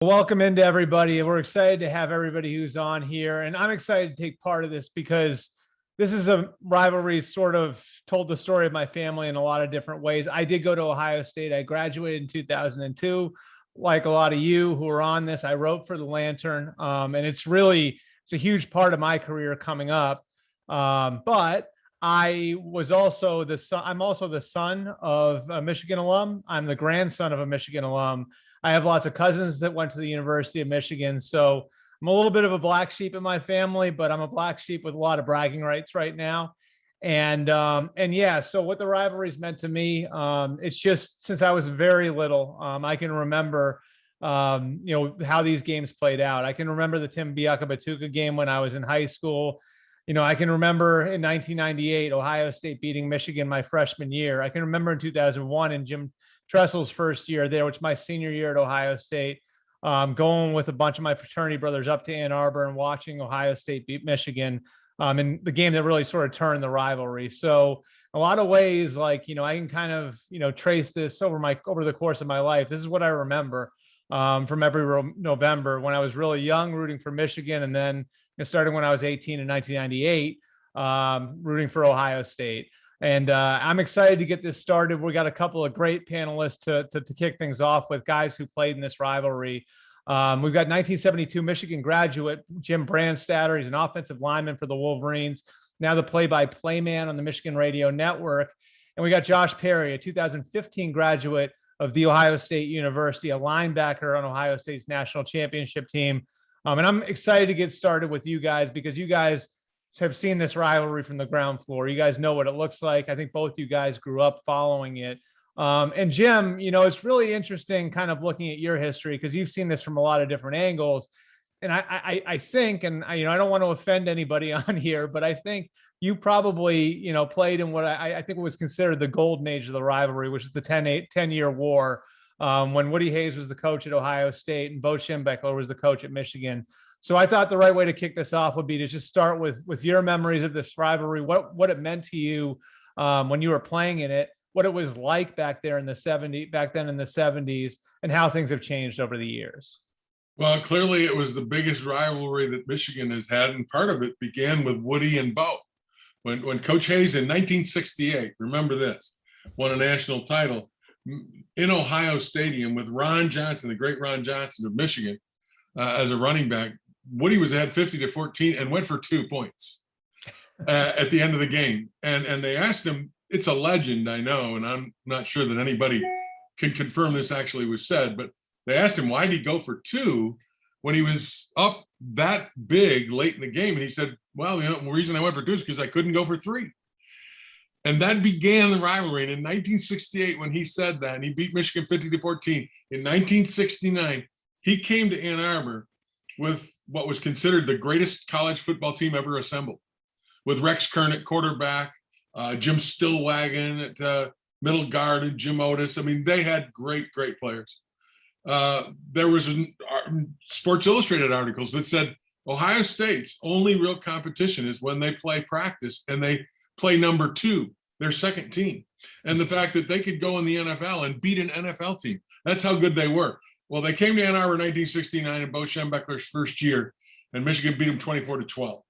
Welcome into everybody. We're excited to have everybody who's on here. And I'm excited to take part of this because this is a rivalry sort of told the story of my family in a lot of different ways. I did go to Ohio State. I graduated in 2002. Like a lot of you who are on this, I wrote for the Lantern. And it's a huge part of my career coming up. But I was also I'm also the son of a Michigan alum. I'm the grandson of a Michigan alum. I have lots of cousins that went to the University of Michigan. So I'm a little bit of a black sheep in my family, but I'm a black sheep with a lot of bragging rights right now. And yeah, so what the rivalry's meant to me, it's just since I was very little, I can remember, how these games played out. I can remember the Tim Biaka-Batuka game when I was in high school. I can remember in 1998, Ohio State beating Michigan my freshman year. I can remember in 2001 in Jim Tressel's first year there, which is my senior year at Ohio State, going with a bunch of my fraternity brothers up to Ann Arbor and watching Ohio State beat Michigan in the game that really sort of turned the rivalry. So a lot of ways, I can kind of, trace this over the course of my life. This is what I remember from every November when I was really young, rooting for Michigan. And then starting when I was 18 in 1998, rooting for Ohio State. And I'm excited to get this started. We got a couple of great panelists to kick things off with, guys who played in this rivalry. We've got 1972 Michigan graduate Jim Brandstatter. He's an offensive lineman for the Wolverines, now the play-by-play man on the Michigan Radio Network. And we got Josh Perry, a 2015 graduate of The Ohio State University, a linebacker on Ohio State's national championship team. And I'm excited to get started with you guys because you guys have seen this rivalry from the ground floor. You guys know what it looks like. I think both you guys grew up following it. And Jim, it's really interesting kind of looking at your history because you've seen this from a lot of different angles. And I think, and I don't want to offend anybody on here, but I think you probably, played in what I think was considered the golden age of the rivalry, which is the 10-year war, when Woody Hayes was the coach at Ohio State and Bo Schembechler was the coach at Michigan. So I thought the right way to kick this off would be to just start with your memories of this rivalry, what it meant to you when you were playing in it, what it was like back then in the 70s, and how things have changed over the years. Well, clearly it was the biggest rivalry that Michigan has had, and part of it began with Woody and Bo. When Coach Hayes in 1968, remember this, won a national title in Ohio Stadium with Ron Johnson, the great Ron Johnson of Michigan, as a running back. Woody was ahead 50-14 and went for 2 points at the end of the game. And they asked him, it's a legend, I know, and I'm not sure that anybody can confirm this actually was said, but they asked him, why did he go for 2 when he was up that big late in the game? And he said, well, the reason I went for 2 is because I couldn't go for 3. And that began the rivalry. And in 1968, when he said that, and he beat Michigan 50-14, in 1969, he came to Ann Arbor with what was considered the greatest college football team ever assembled, with Rex Kern at quarterback, Jim Stillwagon at middle guard, and Jim Otis. I mean, they had great players. There was Sports Illustrated articles that said Ohio State's only real competition is when they play practice and they play number 2, their second team. And the fact that they could go in the NFL and beat an NFL team, that's how good they were. Well, they came to Ann Arbor in 1969 in Bo Schembechler's first year, and Michigan beat them 24-12.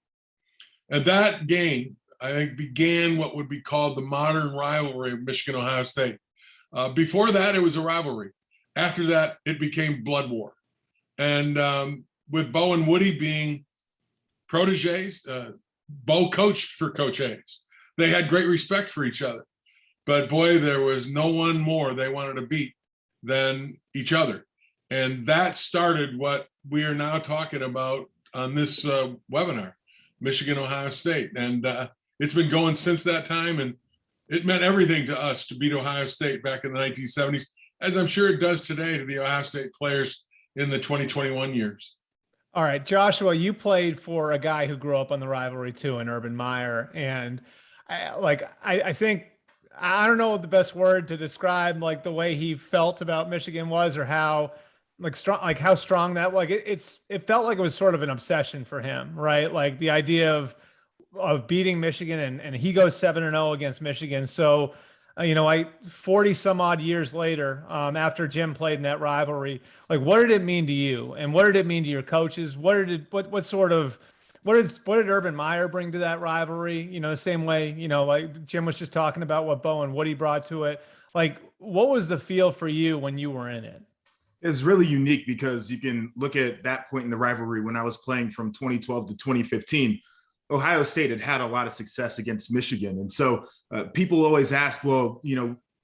And that game, I think, began what would be called the modern rivalry of Michigan-Ohio State. Before that, it was a rivalry. After that, it became blood war. And with Bo and Woody being proteges, Bo coached for Coach Hayes. They had great respect for each other. But boy, there was no one more they wanted to beat than each other. And that started what we are now talking about on this webinar, Michigan-Ohio State. And it's been going since that time. And it meant everything to us to beat Ohio State back in the 1970s, as I'm sure it does today to the Ohio State players in the 2021 years. All right, Joshua, you played for a guy who grew up on the rivalry too, in Urban Meyer. And I think, I don't know what the best word to describe like the way he felt about Michigan was, or how how strong that, it felt like it was sort of an obsession for him, right? Like the idea of beating Michigan, and he goes 7-0 against Michigan. So I 40 some odd years later, after Jim played in that rivalry, like what did it mean to you, and what did it mean to your coaches? What did Urban Meyer bring to that rivalry? Same way, like Jim was just talking about what Bo and Woody brought to it. Like, what was the feel for you when you were in it? It's really unique because you can look at that point in the rivalry when I was playing from 2012 to 2015. Ohio State had a lot of success against Michigan. And so people always ask, well,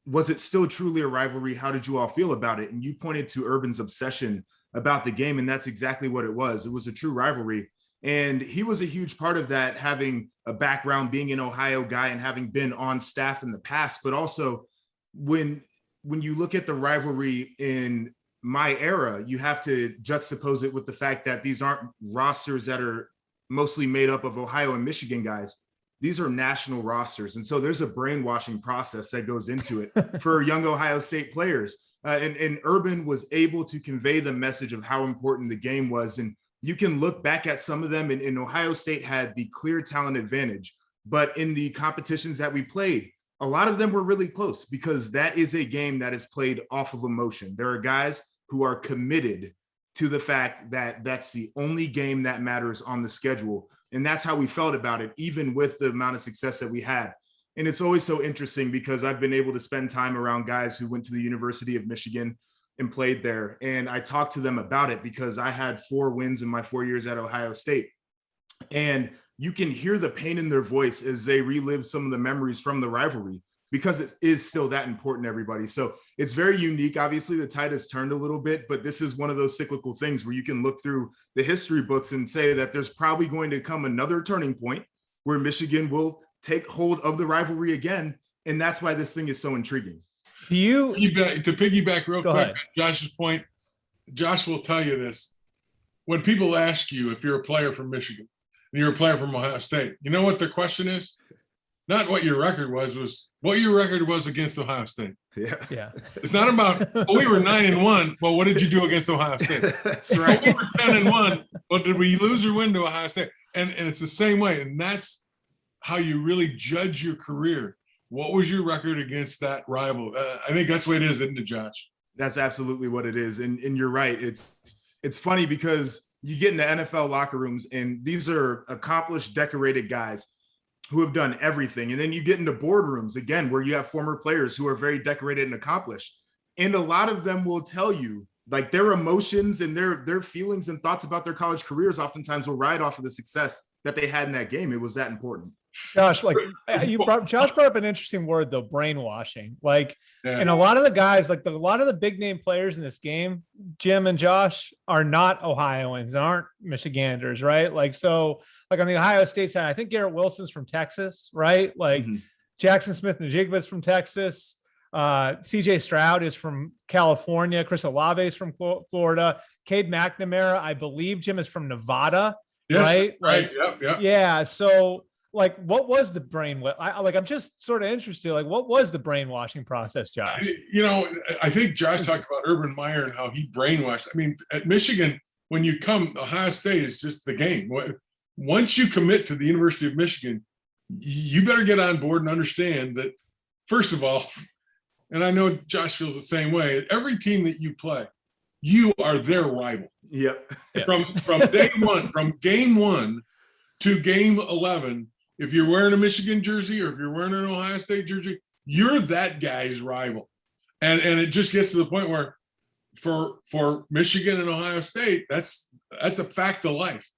was it still truly a rivalry? How did you all feel about it? And you pointed to Urban's obsession about the game, and that's exactly what it was. It was a true rivalry. And he was a huge part of that, having a background, being an Ohio guy and having been on staff in the past. But also when you look at the rivalry in my era, you have to juxtapose it with the fact that these aren't rosters that are mostly made up of Ohio and Michigan guys. These are national rosters. And so there's a brainwashing process that goes into it for young Ohio State players. And Urban was able to convey the message of how important the game was. And you can look back at some of them, and Ohio State had the clear talent advantage. But in the competitions that we played, a lot of them were really close because that is a game that is played off of emotion. There are guys who are committed to the fact that that's the only game that matters on the schedule. And that's how we felt about it, even with the amount of success that we had. And it's always so interesting because I've been able to spend time around guys who went to the University of Michigan and played there. And I talked to them about it because I had 4 wins in my 4 years at Ohio State. And you can hear the pain in their voice as they relive some of the memories from the rivalry, because it is still that important to everybody. So it's very unique. Obviously, the tide has turned a little bit, but this is one of those cyclical things where you can look through the history books and say that there's probably going to come another turning point where Michigan will take hold of the rivalry again. And that's why this thing is so intriguing. To piggyback real quick, ahead. Josh's point, Josh will tell you this. When people ask you if you're a player from Michigan and you're a player from Ohio State, you know what their question is? Not what your record was what your record was against Ohio State. Yeah. It's not about, we were 9-1. Well, what did you do against Ohio State? That's right. We were 10-1. Well, did we lose or win to Ohio State? And it's the same way. And that's how you really judge your career. What was your record against that rival? I think that's the way it is, isn't it, Josh? That's absolutely what it is. And you're right. It's funny because you get into NFL locker rooms and these are accomplished, decorated guys who have done everything. And then you get into boardrooms again, where you have former players who are very decorated and accomplished. And a lot of them will tell you like their emotions and their feelings and thoughts about their college careers oftentimes will ride off of the success that they had in that game. It was that important. Josh, like Josh brought up an interesting word though, brainwashing. Like, and a lot of the guys, like a lot of the big name players in this game, Jim and Josh, are not Ohioans, aren't Michiganders, right? Like, so like on the Ohio State side, I think Garrett Wilson's from Texas, right? Like Jackson Smith and Jigba's from Texas. CJ Stroud is from California. Chris Olave is from Florida. Cade McNamara, I believe Jim is from Nevada, right? Like, Yep. Yeah. So like, what was the I'm just sort of interested. Like, what was the brainwashing process, Josh? I think Josh talked about Urban Meyer and how he brainwashed. I mean, at Michigan, when you come, Ohio State is just the game. Once you commit to the University of Michigan, you better get on board and understand that, first of all, and I know Josh feels the same way, every team that you play, you are their rival. Yep. From day one, from game 1 to game 11, if you're wearing a Michigan jersey or if you're wearing an Ohio State jersey, you're that guy's rival. And it just gets to the point where for Michigan and Ohio State, that's a fact of life.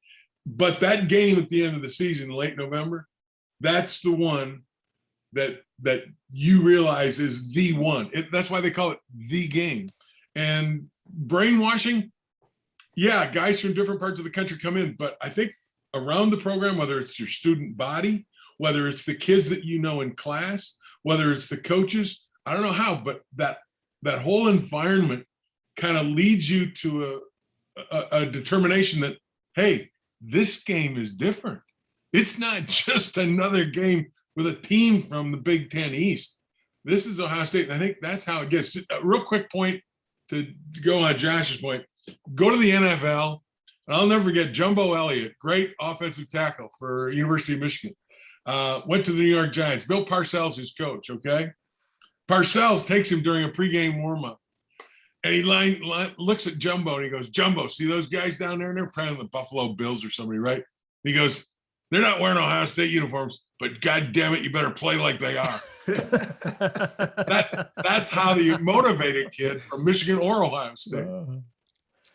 But that game at the end of the season, late November, that's the one that you realize is the one. That's why they call it the game. And brainwashing, yeah, guys from different parts of the country come in, but I think around the program, whether it's your student body, whether it's the kids that you know in class, whether it's the coaches, I don't know how, but that whole environment kind of leads you to a determination that, hey, this game is different. It's not just another game with a team from the Big Ten East. This is Ohio State, and I think that's how it gets. Just a real quick point to go on Josh's point. Go to the NFL. And I'll never forget Jumbo Elliott, great offensive tackle for University of Michigan. Went to the New York Giants. Bill Parcells, his coach, okay? Parcells takes him during a pregame warm-up. And he looks at Jumbo and he goes, Jumbo, see those guys down there? And they're playing the Buffalo Bills or somebody, right? And he goes, they're not wearing Ohio State uniforms, but God damn it, you better play like they are. That's how you motivate a kid from Michigan or Ohio State.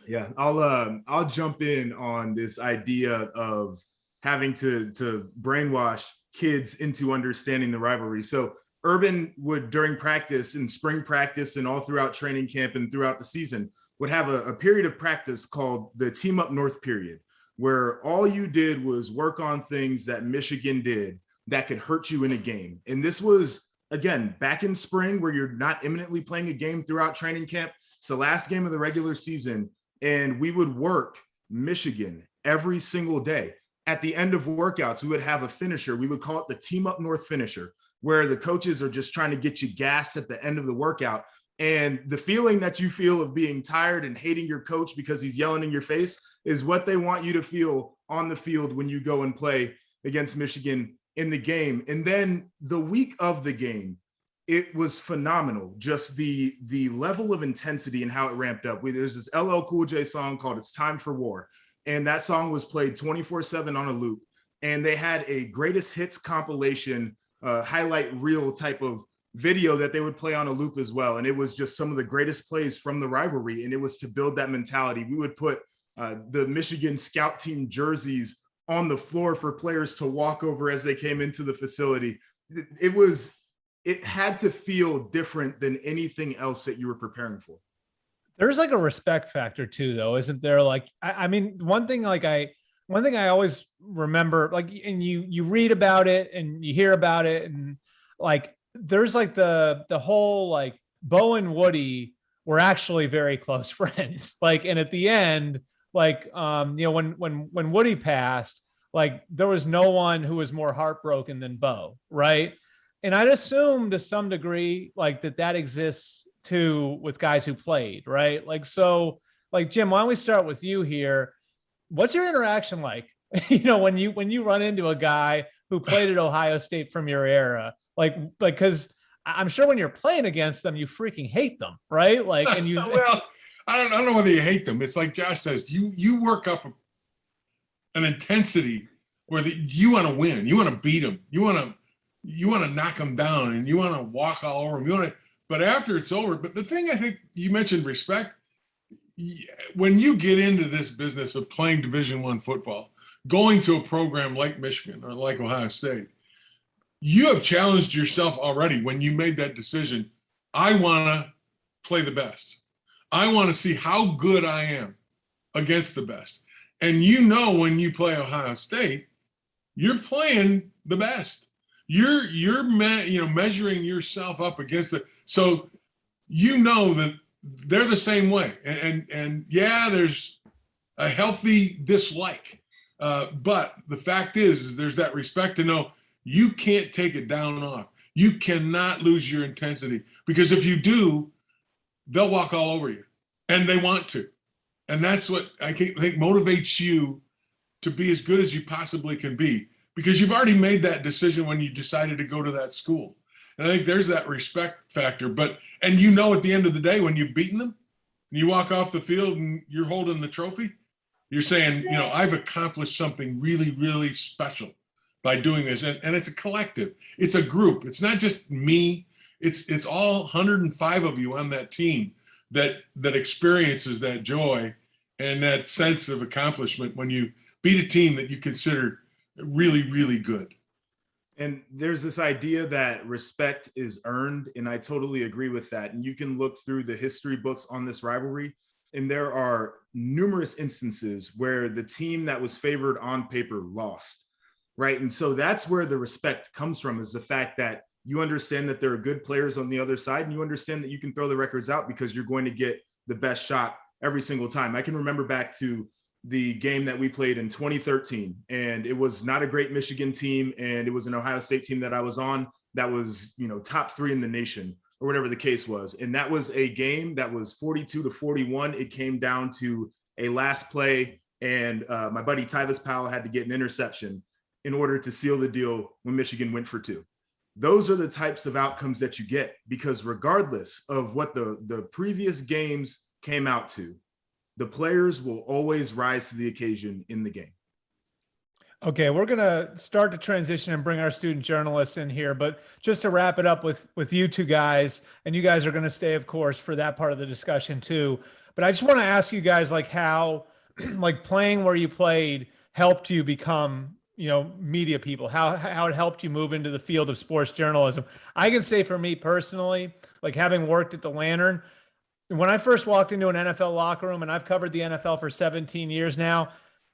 Yeah, I'll jump in on this idea of having to brainwash kids into understanding the rivalry. So Urban would, during practice and spring practice and all throughout training camp and throughout the season, would have a period of practice called the Team Up North period, where all you did was work on things that Michigan did that could hurt you in a game. And this was, again, back in spring where you're not imminently playing a game throughout training camp. It's the last game of the regular season. And we would work Michigan every single day. At the end of workouts, we would have a finisher. We would call it the Team Up North finisher, where the coaches are just trying to get you gassed at the end of the workout. And the feeling that you feel of being tired and hating your coach because he's yelling in your face is what they want you to feel on the field when you go and play against Michigan in the game. And then the week of the game, it was phenomenal. Just the level of intensity and how it ramped up. There's this LL Cool J song called It's Time for War. And that song was played 24/7 on a loop. And they had a greatest hits compilation, highlight reel type of video that they would play on a loop as well. And it was just some of the greatest plays from the rivalry. And it was to build that mentality. We would put the Michigan scout team jerseys on the floor for players to walk over as they came into the facility. It had to feel different than anything else that you were preparing for. There's like a respect factor too, though, isn't there? Like, I mean, one thing I always remember, like, and you read about it and you hear about it, and like, there's like the whole, like, Bo and Woody were actually very close friends. Like, and at the end, like, when Woody passed, like, there was no one who was more heartbroken than Bo, right? And I'd assume to some degree, like, that exists too with guys who played, right? Like, so, like, Jim, why don't we start with you here? What's your interaction like? When you run into a guy who played at Ohio State from your era, like, because I'm sure when you're playing against them, you freaking hate them, right? Like, and you well, I don't know whether you hate them. It's like Josh says, you work up an intensity where you want to win, you want to beat them, you want to knock them down, and you want to walk all over them. But after it's over, but the thing I think you mentioned, respect. When you get into this business of playing Division I football, going to a program like Michigan or like Ohio State, you have challenged yourself already when you made that decision. I want to play the best. I want to see how good I am against the best. And when you play Ohio State, you're playing the best. You're measuring yourself up against it. So that they're the same way. And yeah, there's a healthy dislike. But the fact is there's that respect to know you can't take it down off. You cannot lose your intensity, because if you do, they'll walk all over you, and they want to. And that's what I think motivates you to be as good as you possibly can be, because you've already made that decision when you decided to go to that school. And I think there's that respect factor. And at the end of the day, when you've beaten them and you walk off the field and you're holding the trophy, you're saying, I've accomplished something really, really special by doing this. And it's a collective. It's a group. It's not just me. It's all 105 of you on that team that experiences that joy and that sense of accomplishment when you beat a team that you consider really, really good. And there's this idea that respect is earned, and I totally agree with that. And you can look through the history books on this rivalry, and there are numerous instances where the team that was favored on paper lost, right? And so that's where the respect comes from, is the fact that you understand that there are good players on the other side, and you understand that you can throw the records out because you're going to get the best shot every single time. I can remember back to the game that we played in 2013, and it was not a great Michigan team, and it was an Ohio State team that I was on that was, top 3 in the nation, or whatever the case was. And that was a game that was 42-41. It came down to a last play, and my buddy Tyvis Powell had to get an interception in order to seal the deal when Michigan went for 2. those are the types of outcomes that you get, because regardless of what the previous games came out to, the players will always rise to the occasion in the game. Okay, we're going to start to transition and bring our student journalists in here, but just to wrap it up with you two guys, and you guys are going to stay, of course, for that part of the discussion too. But I just want to ask you guys, like, how like playing where you played helped you become, you know, media people, how it helped you move into the field of sports journalism. I can say for me personally, like having worked at the Lantern, when I first walked into an NFL locker room, and I've covered the NFL for 17 years now,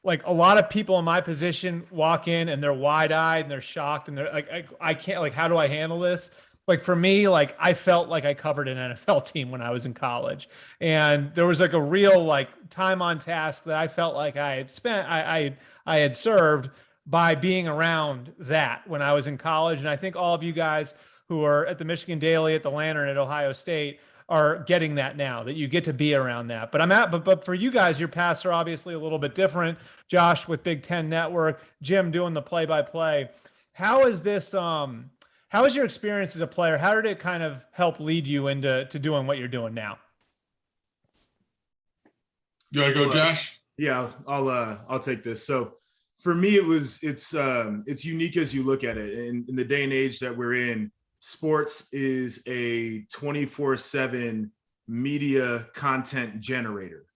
like a lot of people in my position walk in and they're wide-eyed and they're shocked and they're like, I can't, like, how do I handle this? Like for me, like I felt like I covered an NFL team when I was in college, and there was like a real like time on task that I felt like I had spent, I had served by being around that when I was in college. And I think all of you guys who are at the Michigan Daily, at the Lantern, at Ohio State are getting that now, that you get to be around that. But for you guys, your paths are obviously a little bit different. Josh with Big Ten Network, Jim doing the play-by-play. How is this, how was your experience as a player? How did it kind of help lead you into doing what you're doing now? You want to go, Josh? Yeah, I'll take this. So for me, it's unique as you look at it. In the day and age that we're in, sports is a 24/7 media content generator.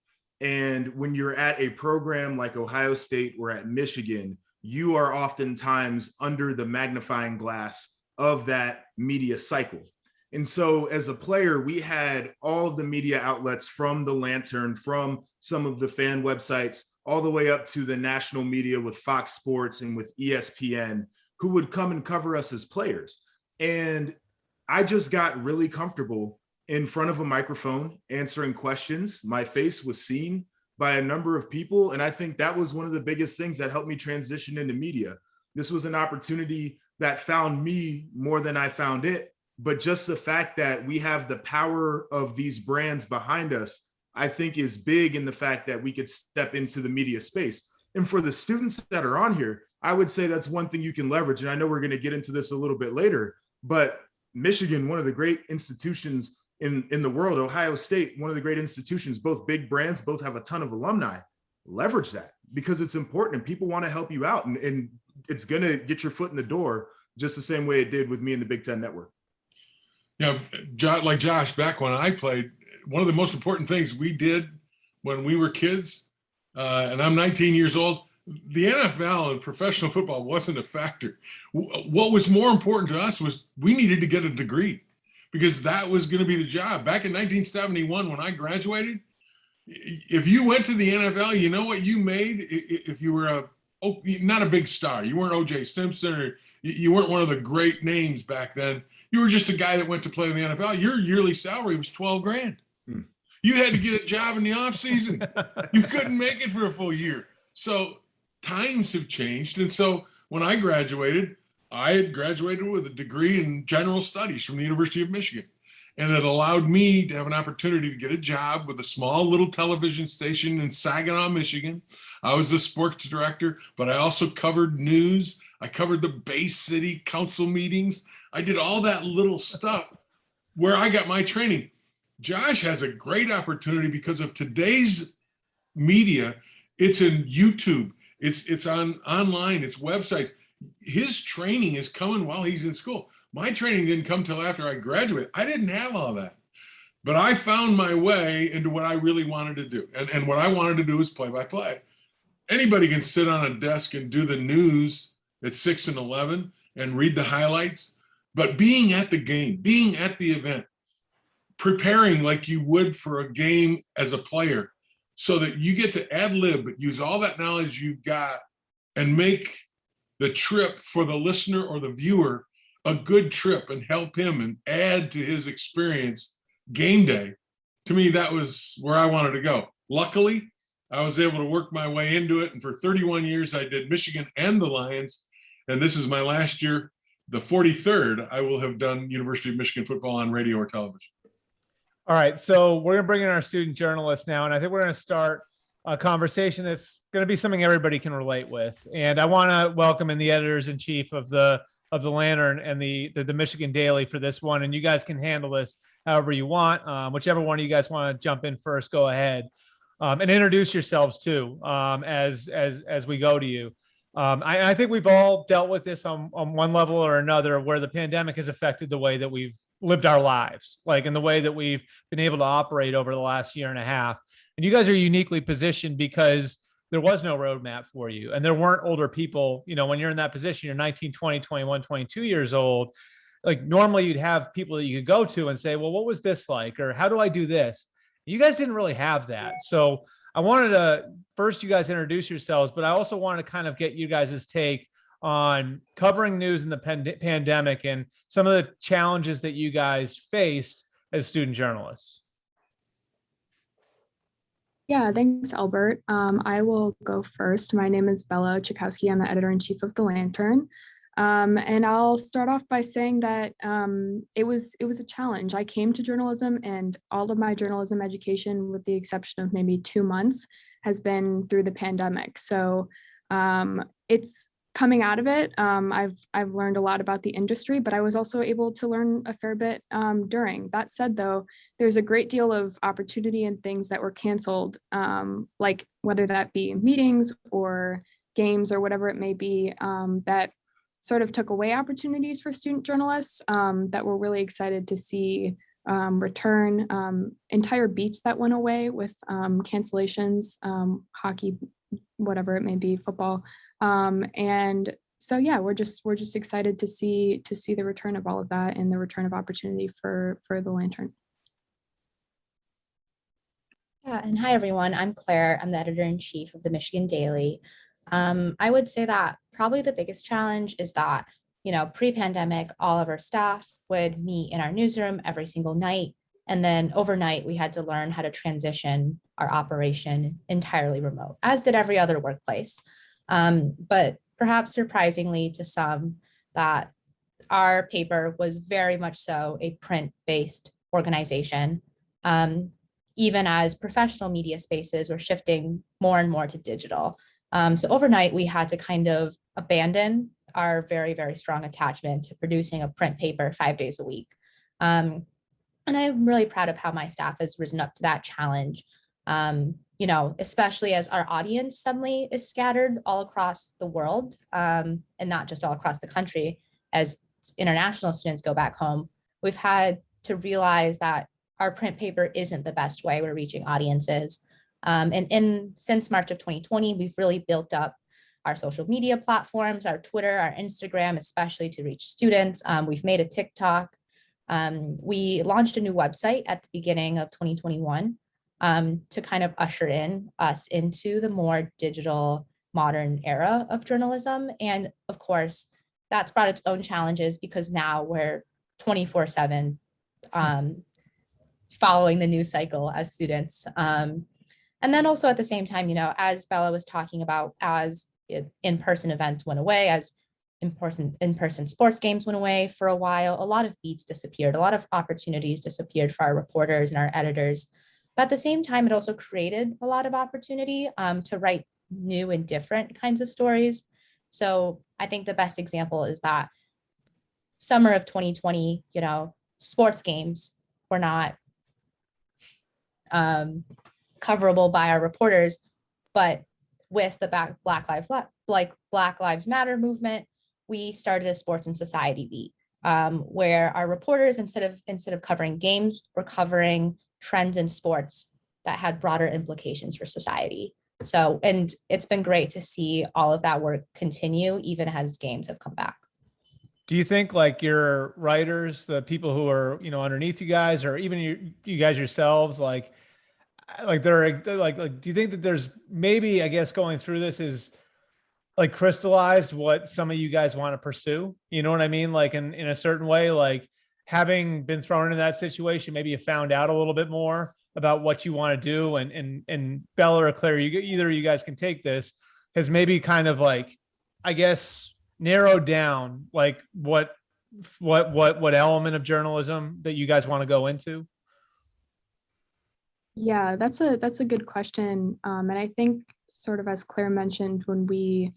And when you're at a program like Ohio State or at Michigan, you are oftentimes under the magnifying glass of that media cycle. And so as a player, we had all of the media outlets, from the Lantern, from some of the fan websites, all the way up to the national media with Fox Sports and with ESPN, who would come and cover us as players. And I just got really comfortable in front of a microphone answering questions. My face was seen by a number of people. And I think that was one of the biggest things that helped me transition into media. This was an opportunity that found me more than I found it. But just the fact that we have the power of these brands behind us, I think is big in the fact that we could step into the media space. And for the students that are on here, I would say that's one thing you can leverage. And I know we're going to get into this a little bit later, but Michigan, one of the great institutions in the world, Ohio State, one of the great institutions, both big brands, both have a ton of alumni. Leverage that, because it's important and people want to help you out. And it's going to get your foot in the door just the same way it did with me in the Big Ten Network. Yeah, like Josh, back when I played, one of the most important things we did when we were kids, and I'm 19 years old, the NFL and professional football wasn't a factor. What was more important to us was we needed to get a degree, because that was going to be the job. Back in 1971, when I graduated, if you went to the NFL, you know what you made? If you were not a big star, you weren't O.J. Simpson, or you weren't one of the great names back then. You were just a guy that went to play in the NFL. Your yearly salary was $12 grand. You had to get a job in the off season. You couldn't make it for a full year. So times have changed. And so when I graduated, I had graduated with a degree in general studies from the University of Michigan. And it allowed me to have an opportunity to get a job with a small little television station in Saginaw, Michigan. I was the sports director, but I also covered news. I covered the Bay City council meetings. I did all that little stuff where I got my training. Josh has a great opportunity because of today's media. It's in YouTube. It's online. It's websites. His training is coming while he's in school. My training didn't come till after I graduated. I didn't have all that, but I found my way into what I really wanted to do. And what I wanted to do is play-by-play. Anybody can sit on a desk and do the news at 6 and 11 and read the highlights, but being at the game, being at the event, preparing like you would for a game as a player, so that you get to ad lib, but use all that knowledge you've got and make the trip for the listener or the viewer a good trip and help him and add to his experience game day. To me, that was where I wanted to go. Luckily, I was able to work my way into it. And for 31 years, I did Michigan and the Lions. And this is my last year, the 43rd, I will have done University of Michigan football on radio or television. All right, so we're going to bring in our student journalists now, and I think we're going to start a conversation that's going to be something everybody can relate with. And I want to welcome in the editors-in-chief of the of the Lantern and the Michigan Daily for this one. And you guys can handle this however you want. Whichever one of you guys want to jump in first, go ahead. And introduce yourselves too, as we go to you. I think we've all dealt with this on one level or another, where the pandemic has affected the way that we've lived our lives, like in the way that we've been able to operate over the last year and a half. And you guys are uniquely positioned because there was no roadmap for you, and there weren't older people. You know, when you're in that position, you're 19, 20, 21, 22 years old. Like normally you'd have people that you could go to and say, well, what was this like? Or how do I do this? You guys didn't really have that. So I wanted to first you guys introduce yourselves, but I also want to kind of get you guys' take on covering news in the pandemic and some of the challenges that you guys faced as student journalists. Yeah, thanks, Albert. I will go first. My name is Bella Chikowski. I'm the editor-in-chief of The Lantern. And I'll start off by saying that it was a challenge. I came to journalism, and all of my journalism education, with the exception of maybe 2 months, has been through the pandemic. So it's coming out of it. I've learned a lot about the industry, but I was also able to learn a fair bit during. That said, though, there's a great deal of opportunity and things that were canceled, like whether that be meetings or games or whatever it may be, that sort of took away opportunities for student journalists that we're really excited to see return. Entire beats that went away with cancellations, hockey, whatever it may be, football. And so, yeah, we're just excited to see the return of all of that and the return of opportunity for the Lantern. Yeah, and hi everyone, I'm Claire. I'm the editor-in-chief of the Michigan Daily. I would say that probably the biggest challenge is that, you know, pre-pandemic, all of our staff would meet in our newsroom every single night. And then overnight, we had to learn how to transition our operation entirely remote, as did every other workplace. But perhaps surprisingly to some, that our paper was very much so a print-based organization, even as professional media spaces were shifting more and more to digital. So overnight, we had to kind of abandon our very, very strong attachment to producing a print paper 5 days a week. And I'm really proud of how my staff has risen up to that challenge, you know, especially as our audience suddenly is scattered all across the world, and not just all across the country. As international students go back home, we've had to realize that our print paper isn't the best way we're reaching audiences. And since March of 2020, we've really built up our social media platforms, our Twitter, our Instagram, especially to reach students. We've made a TikTok. We launched a new website at the beginning of 2021 to kind of usher in us into the more digital, modern era of journalism. And of course, that's brought its own challenges because now we're 24/7 following the news cycle as students. And then also at the same time, you know, as Bella was talking about, as in-person events went away, as in-person sports games went away for a while, a lot of beats disappeared, a lot of opportunities disappeared for our reporters and our editors. But at the same time, it also created a lot of opportunity to write new and different kinds of stories. So I think the best example is that summer of 2020, you know, sports games were not coverable by our reporters, but with the Black Lives Matter movement, we started a sports and society beat, where our reporters, instead of covering games, were covering trends in sports that had broader implications for society. So, and it's been great to see all of that work continue, even as games have come back. Do you think like your writers, the people who are, you know, underneath you guys, or even you guys yourselves, like they're like, do you think that there's maybe, I guess, going through this is like crystallized what some of you guys want to pursue? You know what I mean? Like in a certain way, like having been thrown into that situation, maybe you found out a little bit more about what you want to do. And Bella or Claire, either of you guys can take this, has maybe kind of like, I guess, narrowed down like what element of journalism that you guys want to go into? Yeah, that's a good question. And I think sort of as Claire mentioned, when we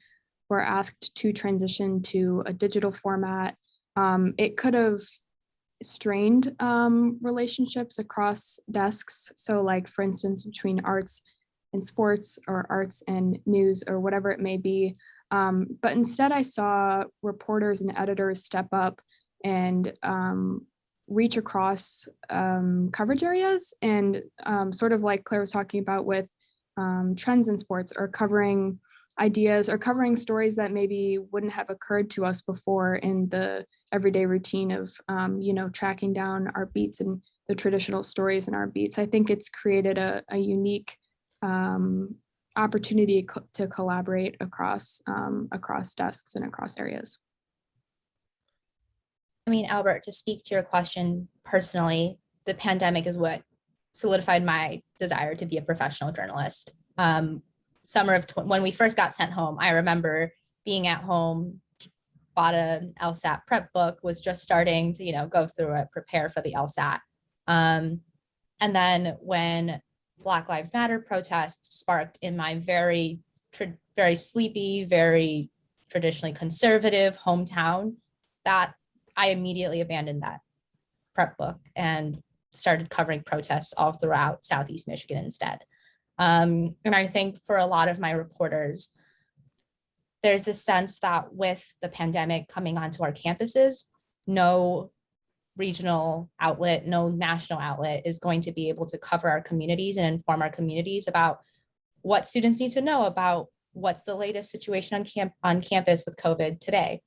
were asked to transition to a digital format, it could have strained relationships across desks. So like, for instance, between arts and sports or arts and news or whatever it may be. But instead I saw reporters and editors step up and reach across coverage areas and sort of like Claire was talking about with trends in sports, or covering ideas or covering stories that maybe wouldn't have occurred to us before in the everyday routine of, tracking down our beats and the traditional stories in our beats. I think it's created a unique opportunity to collaborate across desks and across areas. I mean, Albert, to speak to your question personally, the pandemic is what solidified my desire to be a professional journalist. Summer of when we first got sent home, I remember being at home, bought an LSAT prep book, was just starting to, go through it, prepare for the LSAT. And then when Black Lives Matter protests sparked in my very sleepy, very traditionally conservative hometown, that I immediately abandoned that prep book and started covering protests all throughout Southeast Michigan instead. And I think for a lot of my reporters, there's this sense that with the pandemic coming onto our campuses, no regional outlet, no national outlet is going to be able to cover our communities and inform our communities about what students need to know about what's the latest situation on campus with COVID today.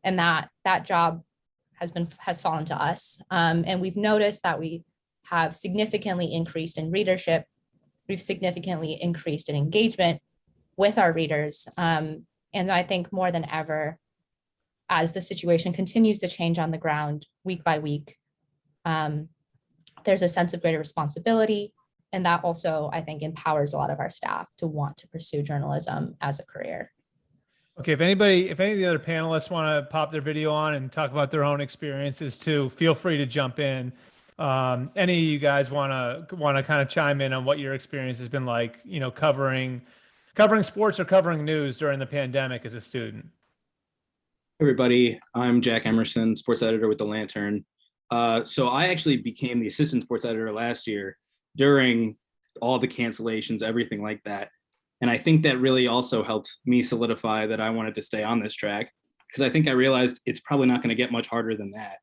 And that job has fallen to us. And we've noticed that we have significantly increased in readership. We've significantly increased in engagement with our readers. And I think more than ever, as the situation continues to change on the ground week by week, there's a sense of greater responsibility. And that also, I think, empowers a lot of our staff to want to pursue journalism as a career. Okay, if any of the other panelists want to pop their video on and talk about their own experiences too, feel free to jump in. Any of you guys want to kind of chime in on what your experience has been like, covering sports or covering news during the pandemic as a student? Everybody, I'm Jack Emerson, sports editor with the Lantern. So I actually became the assistant sports editor last year during all the cancellations, everything like that. And I think that really also helped me solidify that I wanted to stay on this track, because I think I realized it's probably not going to get much harder than that.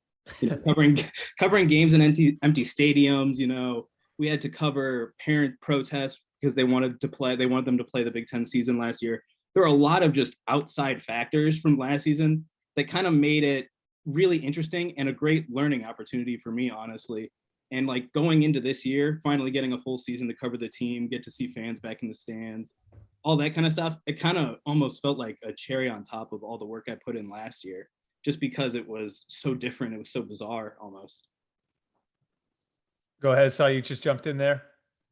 Covering games in empty stadiums, we had to cover parent protests because they wanted them to play the Big Ten season last year. There are a lot of just outside factors from last season that kind of made it really interesting and a great learning opportunity for me, honestly. And like going into this year, finally getting a full season to cover the team, get to see fans back in the stands, all that kind of stuff, it kind of almost felt like a cherry on top of all the work I put in last year, just because it was so different. It was so bizarre almost. Go ahead, Saw, you just jumped in there.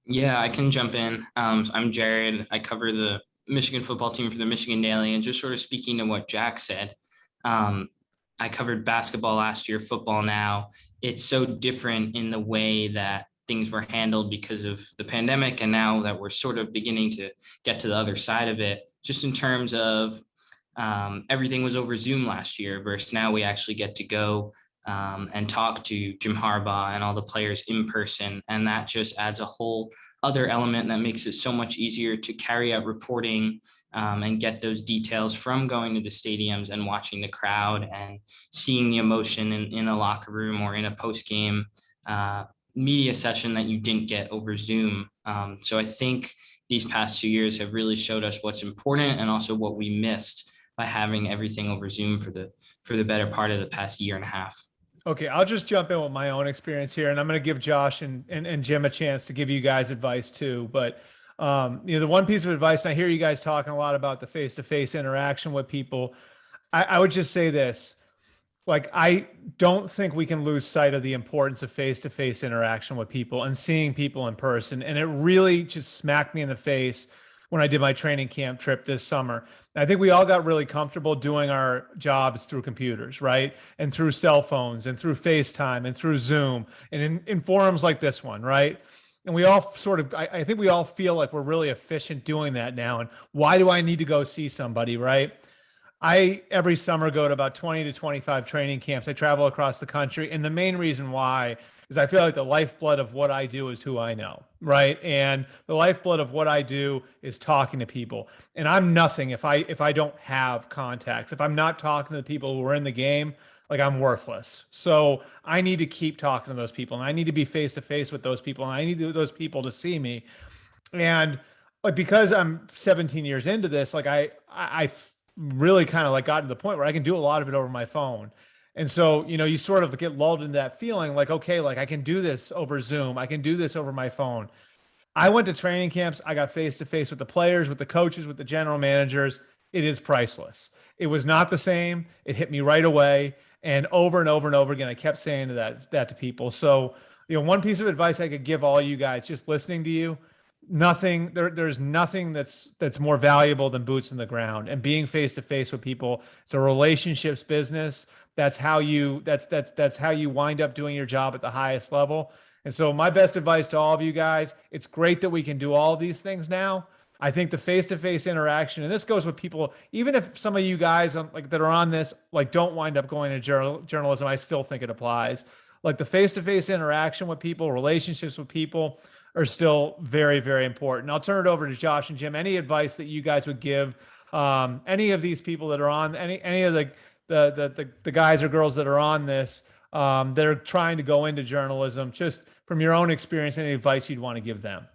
Yeah, I can jump in. I'm Jared. I cover the Michigan football team for the Michigan Daily, and just sort of speaking to what Jack said, I covered basketball last year, football now. It's so different in the way that things were handled because of the pandemic, and now that we're sort of beginning to get to the other side of it, just in terms of everything was over Zoom last year versus now we actually get to go and talk to Jim Harbaugh and all the players in person. And that just adds a whole other element that makes it so much easier to carry out reporting and get those details from going to the stadiums and watching the crowd and seeing the emotion in a locker room or in a post-game media session that you didn't get over Zoom. So I think these past 2 years have really showed us what's important and also what we missed by having everything over Zoom for the better part of the past year and a half. Okay, I'll just jump in with my own experience here, and I'm going to give Josh and Jim a chance to give you guys advice too. But the one piece of advice, and I hear you guys talking a lot about the face-to-face interaction with people. I would just say this: like, I don't think we can lose sight of the importance of face-to-face interaction with people and seeing people in person. And it really just smacked me in the face when I did my training camp trip this summer. I think we all got really comfortable doing our jobs through computers, right? And through cell phones and through FaceTime and through Zoom and in forums like this one, right? And we all sort of, I think we all feel like we're really efficient doing that now. And why do I need to go see somebody, right? I every summer go to about 20 to 25 training camps. I travel across the country. And the main reason why is I feel like the lifeblood of what I do is who I know, right? And the lifeblood of what I do is talking to people. And I'm nothing if I don't have contacts. If I'm not talking to the people who are in the game, like I'm worthless. So I need to keep talking to those people, and I need to be face to face with those people, and I need those people to see me. And like because I'm 17 years into this, like I really kind of like gotten to the point where I can do a lot of it over my phone. And so, you know, you sort of get lulled into that feeling like, okay, like I can do this over Zoom. I can do this over my phone. I went to training camps. I got face to face with the players, with the coaches, with the general managers. It is priceless. It was not the same. It hit me right away. And over and over and over again, I kept saying that to people. So, you know, one piece of advice I could give all you guys, just listening to you, there's nothing that's more valuable than boots in the ground and being face to face with people. It's a relationships business. That's how you wind up doing your job at the highest level. And so my best advice to all of you guys, it's great that we can do all of these things now. I think the face-to-face interaction, and this goes with people, even if some of you guys like that are on this, like don't wind up going to journalism, I still think it applies. Like the face-to-face interaction with people, relationships with people are still very, very important. I'll turn it over to Josh and Jim. Any advice that you guys would give any of these people that are on, any of the guys or girls that are on this that are trying to go into journalism, just from your own experience, any advice you'd want to give them?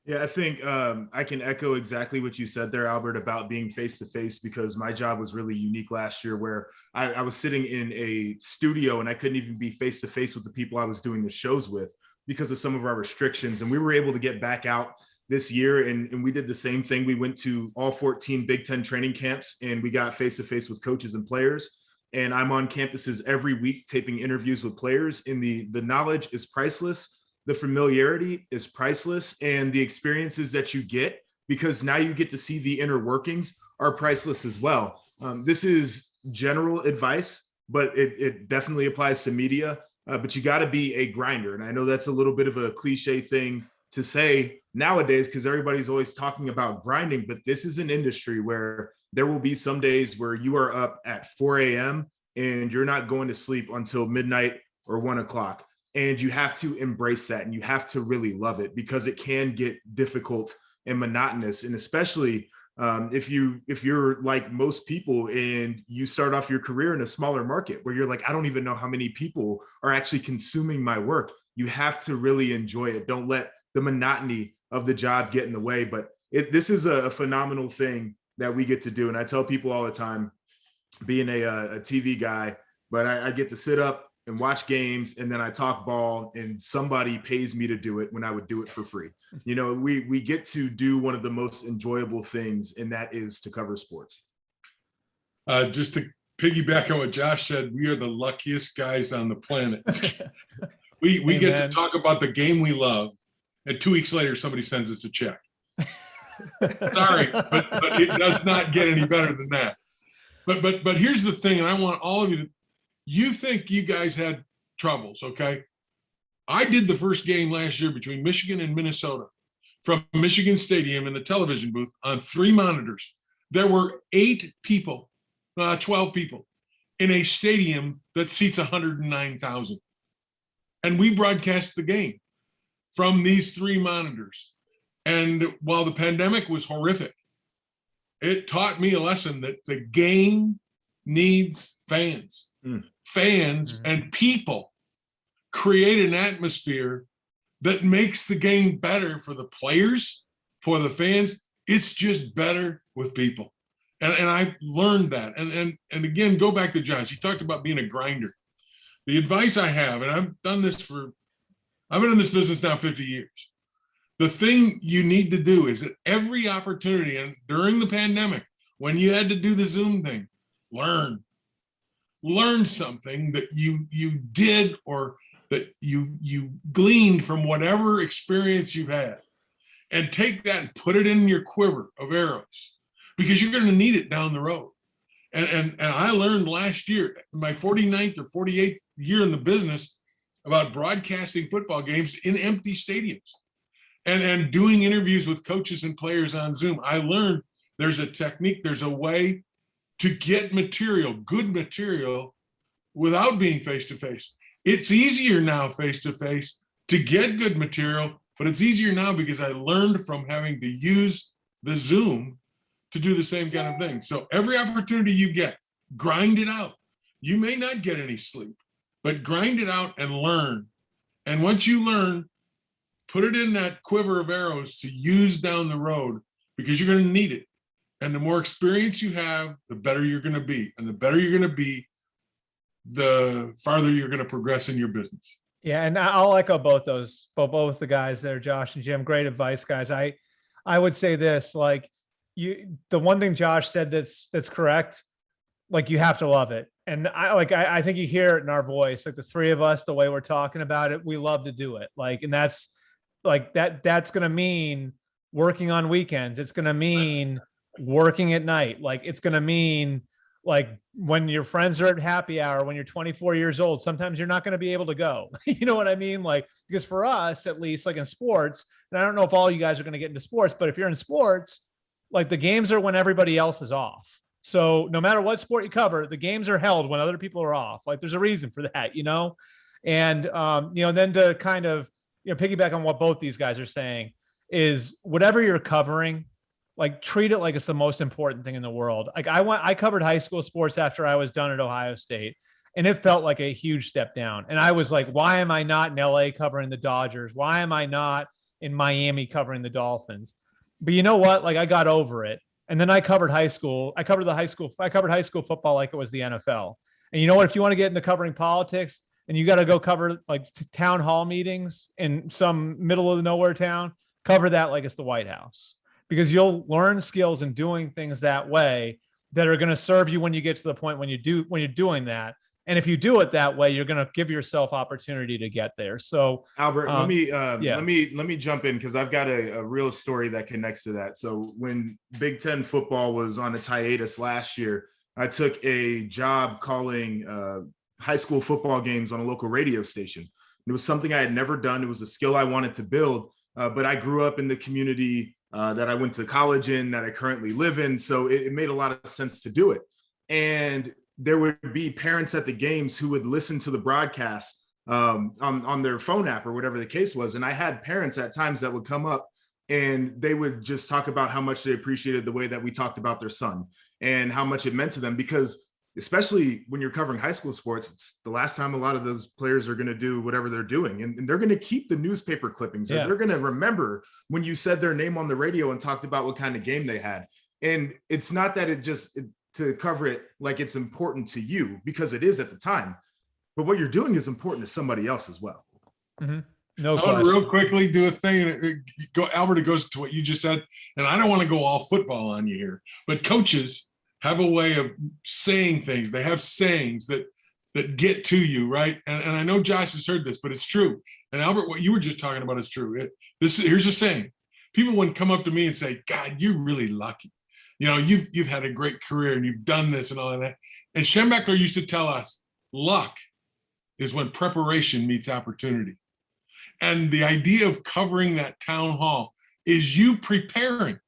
Yeah, I think I can echo exactly what you said there, Albert, about being face-to-face, because my job was really unique last year where I was sitting in a studio and I couldn't even be face-to-face with the people I was doing the shows with because of some of our restrictions. And we were able to get back out this year and we did the same thing. We went to all 14 Big Ten training camps and we got face-to-face with coaches and players. And I'm on campuses every week taping interviews with players, and the knowledge is priceless. The familiarity is priceless, and the experiences that you get, because now you get to see the inner workings, are priceless as well. This is general advice, but it definitely applies to media. But you got to be a grinder. And I know that's a little bit of a cliche thing to say nowadays because everybody's always talking about grinding, but this is an industry where there will be some days where you are up at 4 a.m. and you're not going to sleep until midnight or 1 o'clock. And you have to embrace that, and you have to really love it, because it can get difficult and monotonous. And especially if you're like most people and you start off your career in a smaller market where you're like, I don't even know how many people are actually consuming my work. You have to really enjoy it. Don't let the monotony of the job get in the way. But this is a phenomenal thing that we get to do. And I tell people all the time, being a TV guy, but I get to sit up and watch games, and then I talk ball, and somebody pays me to do it when I would do it for free. You know, we get to do one of the most enjoyable things, and that is to cover sports. Just to piggyback on what Josh said, we are the luckiest guys on the planet. we get to talk about the game we love, and 2 weeks later, somebody sends us a check. Sorry, but it does not get any better than that. But here's the thing, and I want all of you to, you think you guys had troubles, okay? I did the first game last year between Michigan and Minnesota from Michigan Stadium in the television booth on 3 monitors. There were 8 people, 12 people in a stadium that seats 109,000. And we broadcast the game from these 3 monitors. And while the pandemic was horrific, it taught me a lesson that the game needs fans. Fans and people create an atmosphere that makes the game better for the players, for the fans. It's just better with people. And I've learned that. And again, go back to Josh. He talked about being a grinder. The advice I have, and I've been in this business now 50 years. The thing you need to do is at every opportunity, and during the pandemic, when you had to do the Zoom thing, learn something that you did, or that you gleaned from whatever experience you've had, and take that and put it in your quiver of arrows, because you're going to need it down the road. And I learned last year, my 49th or 48th year in the business, about broadcasting football games in empty stadiums and doing interviews with coaches and players on Zoom. I learned there's a technique, there's a way to get material, good material, without being face-to-face. It's easier now face-to-face to get good material, but it's easier now because I learned from having to use the Zoom to do the same kind of thing. So every opportunity you get, grind it out. You may not get any sleep, but grind it out and learn. And once you learn, put it in that quiver of arrows to use down the road, because you're going to need it. And the more experience you have, the better you're going to be. And the better you're going to be, the farther you're going to progress in your business. Yeah, and I'll echo both the guys there, Josh and Jim. Great advice, guys. I would say this, like, the one thing Josh said that's correct, like, you have to love it. And I think you hear it in our voice, like the three of us, the way we're talking about it, we love to do it. Like, and that's going to mean working on weekends. It's going to mean working at night. Like, it's going to mean, like, when your friends are at happy hour, when you're 24 years old, sometimes you're not going to be able to go. You know what I mean? Like, because for us, at least, like in sports, and I don't know if all you guys are going to get into sports, but if you're in sports, like, the games are when everybody else is off. So no matter what sport you cover, the games are held when other people are off. Like, there's a reason for that, you know? And, then to kind of, piggyback on what both these guys are saying is, whatever you're covering, like, treat it like it's the most important thing in the world. Like, I covered high school sports after I was done at Ohio State, and it felt like a huge step down. And I was like, why am I not in LA covering the Dodgers? Why am I not in Miami covering the Dolphins? But you know what? Like, I got over it. And then I covered high school. I covered high school football like it was the NFL. And you know what? If you want to get into covering politics and you got to go cover like town hall meetings in some middle of the nowhere town, cover that like it's the White House, because you'll learn skills in doing things that way that are going to serve you when you get to the point when you're doing that. And if you do it that way, you're going to give yourself opportunity to get there. So, Albert, let me jump in, because I've got a real story that connects to that. So when Big Ten football was on its hiatus last year, I took a job calling high school football games on a local radio station. It was something I had never done. It was a skill I wanted to build, but I grew up in the community that I went to college in, that I currently live in. So it made a lot of sense to do it. And there would be parents at the games who would listen to the broadcast on their phone app or whatever the case was. And I had parents at times that would come up and they would just talk about how much they appreciated the way that we talked about their son and how much it meant to them, because especially when you're covering high school sports, it's the last time a lot of those players are going to do whatever they're doing. And they're going to keep the newspaper clippings, or they're going to remember when you said their name on the radio and talked about what kind of game they had. And it's not that to cover it like it's important to you, because it is at the time, but what you're doing is important to somebody else as well. Mm-hmm. No I want to real quickly do a thing. Albert, it goes to what you just said, and I don't want to go all football on you here, but coaches have a way of saying things. They have sayings that get to you, right? And I know Josh has heard this, but it's true. And Albert, what you were just talking about is true. Here's a saying. People wouldn't come up to me and say, God, you're really lucky. You've had a great career and you've done this and all of that. And Schembechler used to tell us, luck is when preparation meets opportunity. And the idea of covering that town hall is you preparing,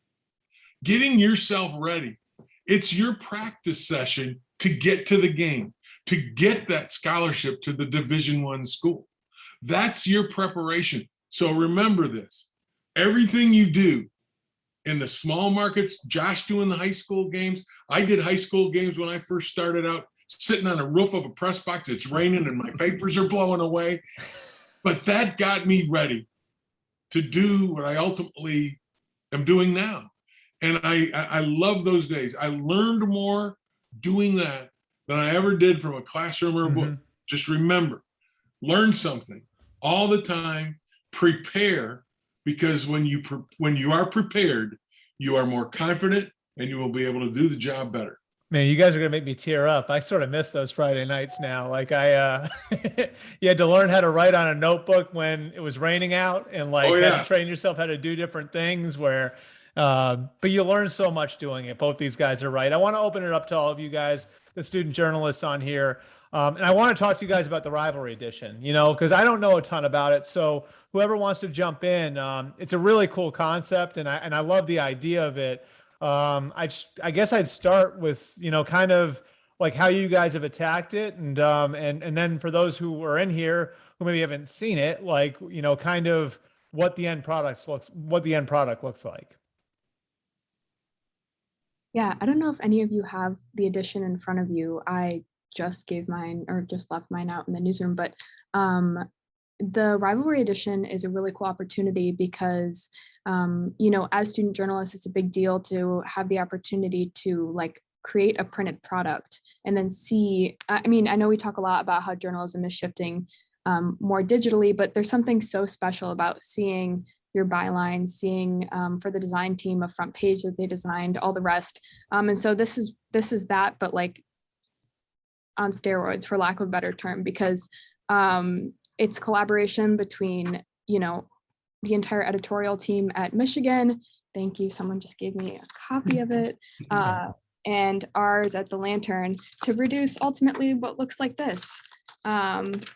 getting yourself ready. It's your practice session to get to the game, to get that scholarship to the Division I school. That's your preparation. So remember this, everything you do in the small markets, Josh doing the high school games. I did high school games when I first started out, sitting on a roof of a press box. It's raining and my papers are blowing away. But that got me ready to do what I ultimately am doing now. And I love those days. I learned more doing that than I ever did from a classroom or a book. Just remember, learn something all the time, prepare, because when you are prepared, you are more confident and you will be able to do the job better. Man, you guys are going to make me tear up. I sort of miss those Friday nights now. Like you had to learn how to write on a notebook when it was raining out, and had to train yourself how to do different things but you learn so much doing it. Both these guys are right. I want to open it up to all of you guys, the student journalists on here. And I want to talk to you guys about the Rivalry edition, because I don't know a ton about it. So whoever wants to jump in, it's a really cool concept. And I love the idea of it. I guess I'd start with, kind of like how you guys have attacked it. And then for those who are in here who maybe haven't seen it, like, kind of what the end product looks like. Yeah, I don't know if any of you have the edition in front of you. I just gave mine or just left mine out in the newsroom, but the Rivalry edition is a really cool opportunity because, as student journalists, it's a big deal to have the opportunity to like create a printed product and then see. I mean, I know we talk a lot about how journalism is shifting more digitally, but there's something so special about seeing your byline, seeing for the design team a front page that they designed, all the rest. And so this is that, but like on steroids, for lack of a better term, because it's collaboration between, the entire editorial team at Michigan. Thank you. Someone just gave me a copy of it. And ours at the Lantern to produce ultimately what looks like this. Rivalry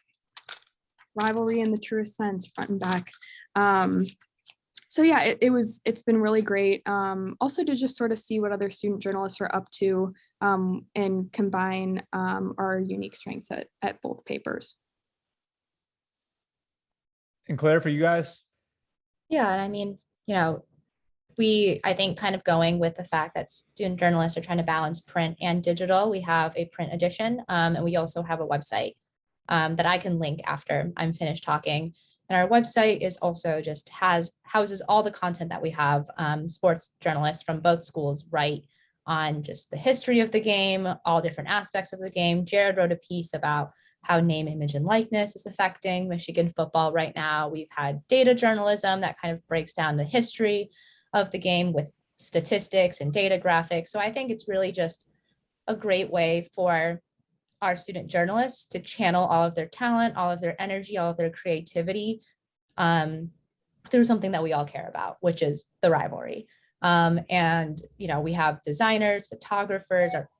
in the truest sense, front and back. So yeah, it's been really great. Also to just sort of see what other student journalists are up to and combine our unique strengths at both papers. And Claire, for you guys? Yeah, and I mean, I think kind of going with the fact that student journalists are trying to balance print and digital, we have a print edition and we also have a website that I can link after I'm finished talking. And our website is also just houses all the content that we have. Sports journalists from both schools write on just the history of the game, all different aspects of the game. Jared wrote a piece about how name, image, and likeness is affecting Michigan football right now. We've had data journalism that kind of breaks down the history of the game with statistics and data graphics. So I think it's really just a great way for our student journalists to channel all of their talent, all of their energy, all of their creativity through something that we all care about, which is the rivalry. And, we have designers, photographers, our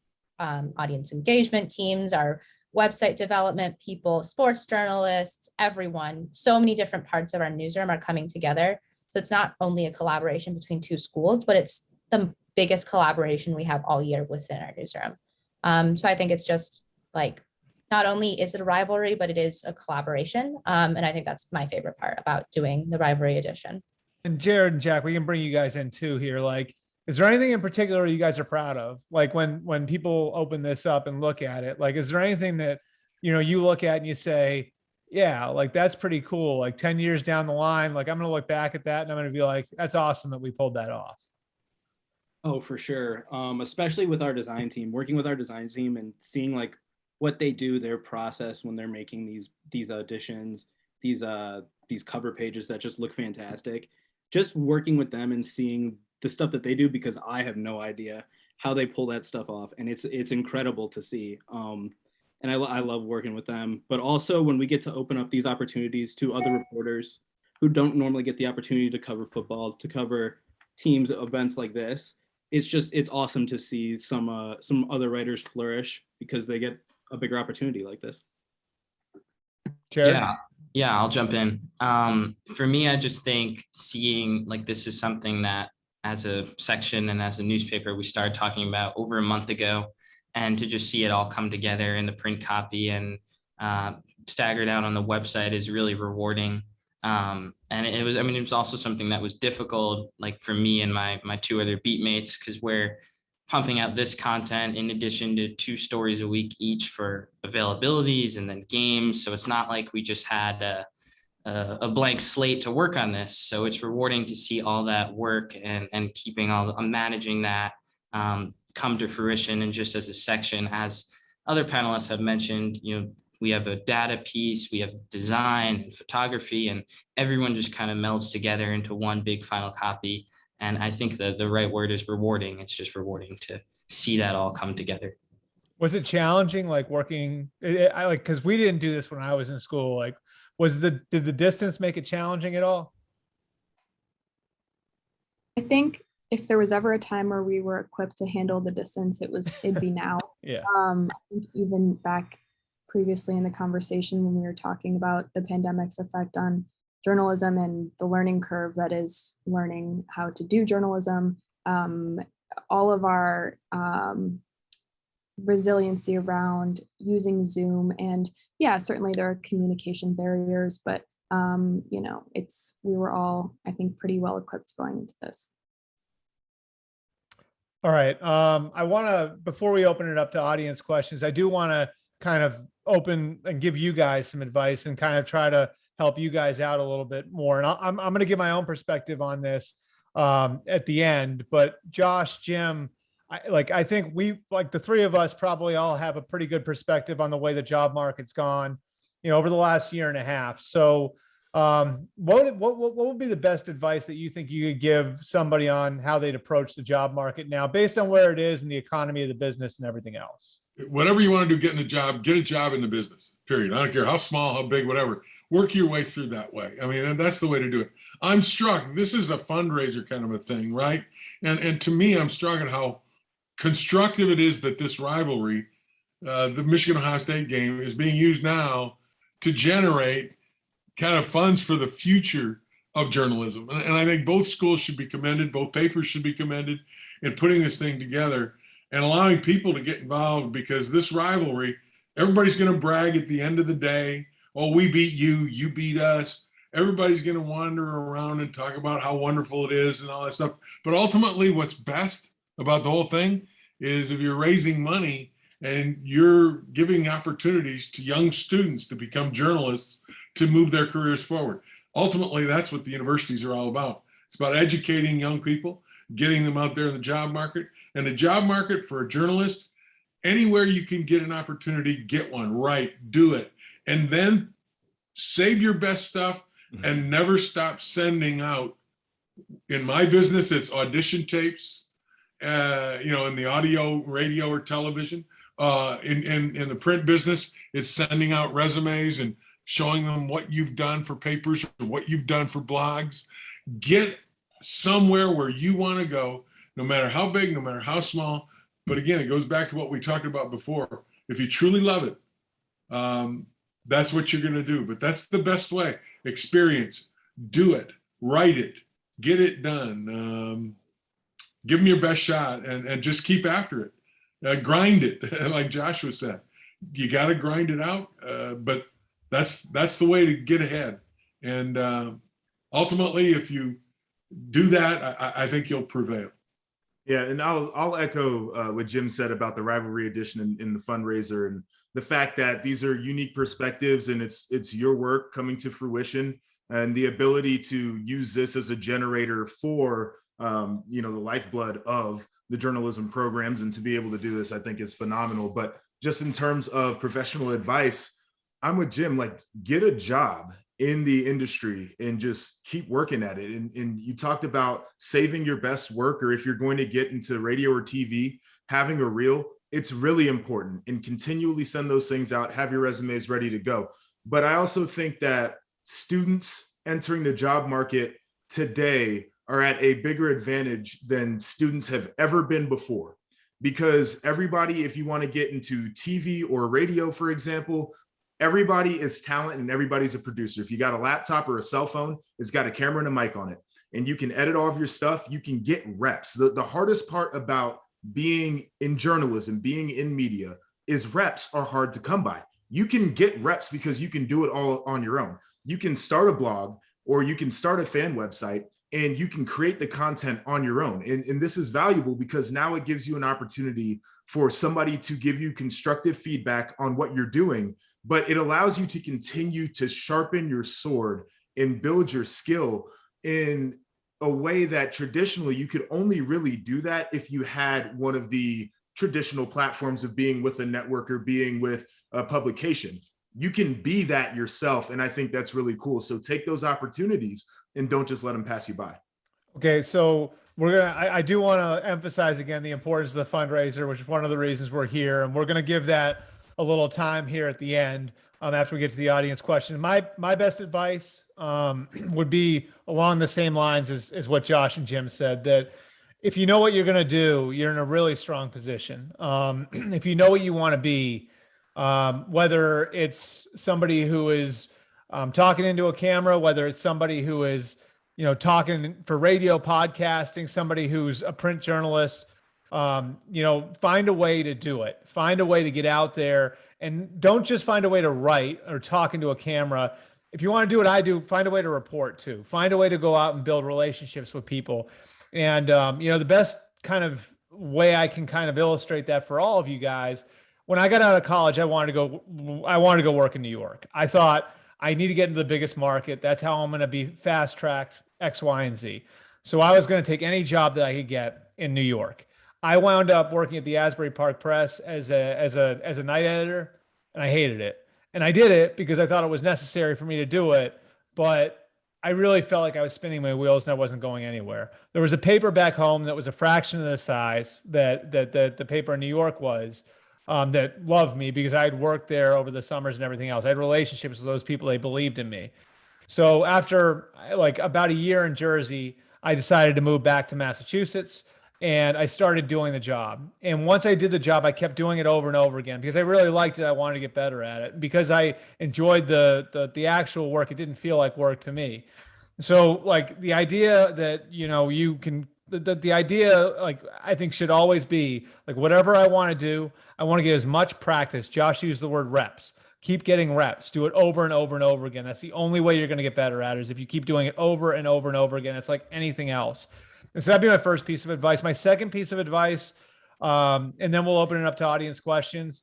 audience engagement teams, our website development people, sports journalists, everyone. So many different parts of our newsroom are coming together. So it's not only a collaboration between two schools, but it's the biggest collaboration we have all year within our newsroom. So I think it's just like, not only is it a rivalry, but it is a collaboration. And I think that's my favorite part about doing the Rivalry edition. And Jared and Jack, we can bring you guys in too here. Like, is there anything in particular you guys are proud of? Like when people open this up and look at it, like, is there anything that, you look at and you say, yeah, like that's pretty cool. Like 10 years down the line, like I'm going to look back at that and I'm going to be like, that's awesome that we pulled that off. Oh, for sure. Especially with our design team, working with our design team and seeing like what they do, their process when they're making these auditions, these cover pages that just look fantastic. Just working with them and seeing the stuff that they do, because I have no idea how they pull that stuff off, and it's incredible to see. And I love working with them. But also when we get to open up these opportunities to other reporters who don't normally get the opportunity to cover football, to cover teams events like this, it's awesome to see some other writers flourish because they get a bigger opportunity like this. Jared? Yeah, I'll jump in. For me, I just think seeing like this is something that as a section and as a newspaper, we started talking about over a month ago, and to just see it all come together in the print copy and staggered out on the website is really rewarding. And it was also something that was difficult, like for me and my two other beat mates, because we're pumping out this content in addition to 2 stories a week each for availabilities and then games. So it's not like we just had a blank slate to work on this. So it's rewarding to see all that work and keeping managing that come to fruition. And just as a section, as other panelists have mentioned, we have a data piece, we have design and photography, and everyone just kind of melds together into one big final copy. And I think the right word is rewarding. It's just rewarding to see that all come together. Was it challenging, like working? Because we didn't do this when I was in school. Like, did the distance make it challenging at all? I think if there was ever a time where we were equipped to handle the distance, it'd be now. Yeah. I think even back previously in the conversation when we were talking about the pandemic's effect on journalism and the learning curve that is learning how to do journalism, all of our resiliency around using Zoom. And yeah, certainly there are communication barriers, but you know, we were all, I think, pretty well equipped going into this. All right. I want to, before we open it up to audience questions, I do want to kind of open and give you guys some advice and kind of try to help you guys out a little bit more. And I'm going to give my own perspective on this at the end. But Josh, Jim, I think the three of us probably all have a pretty good perspective on the way the job market's gone, you know, over the last year and a half. So what would be the best advice that you think you could give somebody on how they'd approach the job market now, based on where it is and the economy of the business and everything else? Whatever you want to do, get a job in the business, period. I don't care how small, how big, whatever. Work your way through that way. I mean, and that's the way to do it. I'm struck, this is a fundraiser kind of a thing, right? And to me, I'm struck at how constructive it is that this rivalry, the Michigan-Ohio State game, is being used now to generate kind of funds for the future of journalism. And I think both schools should be commended, both papers should be commended in putting this thing together and allowing people to get involved, because this rivalry, everybody's going to brag at the end of the day. Oh, we beat you, you beat us. Everybody's going to wander around and talk about how wonderful it is and all that stuff. But ultimately, what's best about the whole thing is if you're raising money and you're giving opportunities to young students to become journalists to move their careers forward. Ultimately, that's what the universities are all about. It's about educating young people, getting them out there in the job market. And the job market for a journalist, anywhere you can get an opportunity, get one, right, do it. And then save your best stuff and never stop sending out. In my business, it's audition tapes, you know, in the audio, radio, or television. In the print business, it's sending out resumes and showing them what you've done for papers or what you've done for blogs. Get somewhere where you want to go, no matter how big, no matter how small. But again, it goes back to what we talked about before. If you truly love it, that's what you're going to do. But that's the best way. Experience, do it, write it, get it done. Give them your best shot and just keep after it. Grind it, like Joshua said. You got to grind it out, but that's the way to get ahead. And ultimately, if you do that, I think you'll prevail. Yeah, and I'll echo what Jim said about the rivalry edition in the fundraiser, and the fact that these are unique perspectives and it's your work coming to fruition, and the ability to use this as a generator for you know, the lifeblood of the journalism programs, and to be able to do this, I think, is phenomenal. But just in terms of professional advice, I'm with Jim. Like, get a job in the industry and just keep working at it. And you talked about saving your best work, or if you're going to get into radio or TV, having a reel, it's really important, and continually send those things out, have your resumes ready to go. But I also think that students entering the job market today are at a bigger advantage than students have ever been before, because everybody, if you want to get into TV or radio, for example, everybody is talent and everybody's a producer. If you got a laptop or a cell phone, it's got a camera and a mic on it, and you can edit all of your stuff. You can get reps. The hardest part about being in journalism, being in media, is reps are hard to come by. You can get reps because you can do it all on your own. You can start a blog, or you can start a fan website, and you can create the content on your own. And this is valuable because now it gives you an opportunity for somebody to give you constructive feedback on what you're doing, but it allows you to continue to sharpen your sword and build your skill in a way that traditionally you could only really do that if you had one of the traditional platforms of being with a network or being with a publication. You can be that yourself, and I think that's really cool. So take those opportunities and don't just let them pass you by. Okay, so I do want to emphasize again the importance of the fundraiser, which is one of the reasons we're here, and we're going to give that a little time here at the end after we get to the audience question. My best advice would be along the same lines as what Josh and Jim said, that if you know what you're going to do, you're in a really strong position. If you know what you want to be, whether it's somebody who is talking into a camera, whether it's somebody who is, you know, talking for radio, podcasting, somebody who's a print journalist, find a way to do it. Find a way to get out there, and don't just find a way to write or talk into a camera. If you want to do what I do, find a way to report too. Find a way to go out and build relationships with people. And, the best kind of way I can kind of illustrate that for all of you guys, when I got out of college, I wanted to go work in New York. I thought I need to get into the biggest market. That's how I'm going to be fast tracked X, Y, and Z. So I was going to take any job that I could get in New York. I wound up working at the Asbury Park Press as a night editor, and I hated it. And I did it because I thought it was necessary for me to do it, but I really felt like I was spinning my wheels and I wasn't going anywhere. There was a paper back home that was a fraction of the size that the paper in New York was, that loved me because I had worked there over the summers and everything else. I had relationships with those people. They believed in me. So after like about a year in Jersey, I decided to move back to Massachusetts, and I started doing the job. And once I did the job, I kept doing it over and over again because I really liked it. I wanted to get better at it. Because I enjoyed the actual work, it didn't feel like work to me. So like the idea that, you can, the idea, like, I think should always be like, whatever I want to do, I want to get as much practice. Josh used the word reps. Keep getting reps. Do it over and over and over again. That's the only way you're going to get better at it, is if you keep doing it over and over and over again. It's like anything else. And so that'd be my first piece of advice. My second piece of advice, and then we'll open it up to audience questions.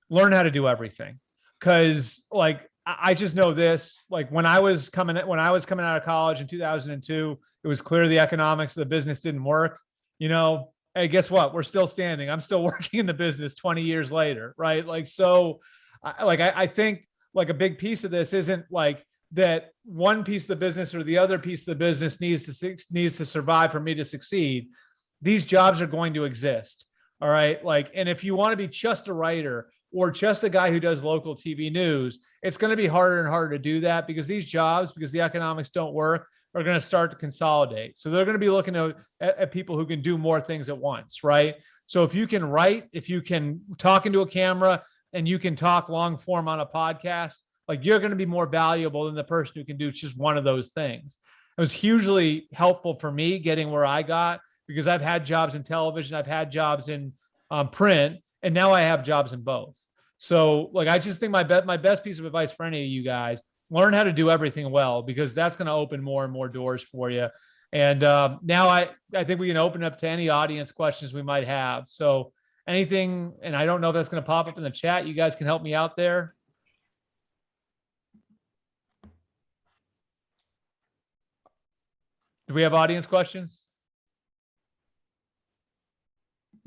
Learn how to do everything. Cause like, I just know this, like when I was coming out of college in 2002, it was clear the economics of the business didn't work. Hey, guess what? We're still standing. I'm still working in the business 20 years later. Right. Like, so I think like a big piece of this isn't like that one piece of the business or the other piece of the business needs to survive for me to succeed. These jobs are going to exist. All right. Like, and if you want to be just a writer or just a guy who does local TV news, it's going to be harder and harder to do that because these jobs, because the economics don't work, are going to start to consolidate. So they're going to be looking at people who can do more things at once. Right. So if you can write, if you can talk into a camera, and you can talk long form on a podcast, like you're going to be more valuable than the person who can do just one of those things. It was hugely helpful for me getting where I got because I've had jobs in television, I've had jobs in print, and now I have jobs in both. So like, I just think my best piece of advice for any of you guys, learn how to do everything well, because that's going to open more and more doors for you. And now I think we can open up to any audience questions we might have. So anything, and I don't know if that's going to pop up in the chat. You guys can help me out there. Do we have audience questions?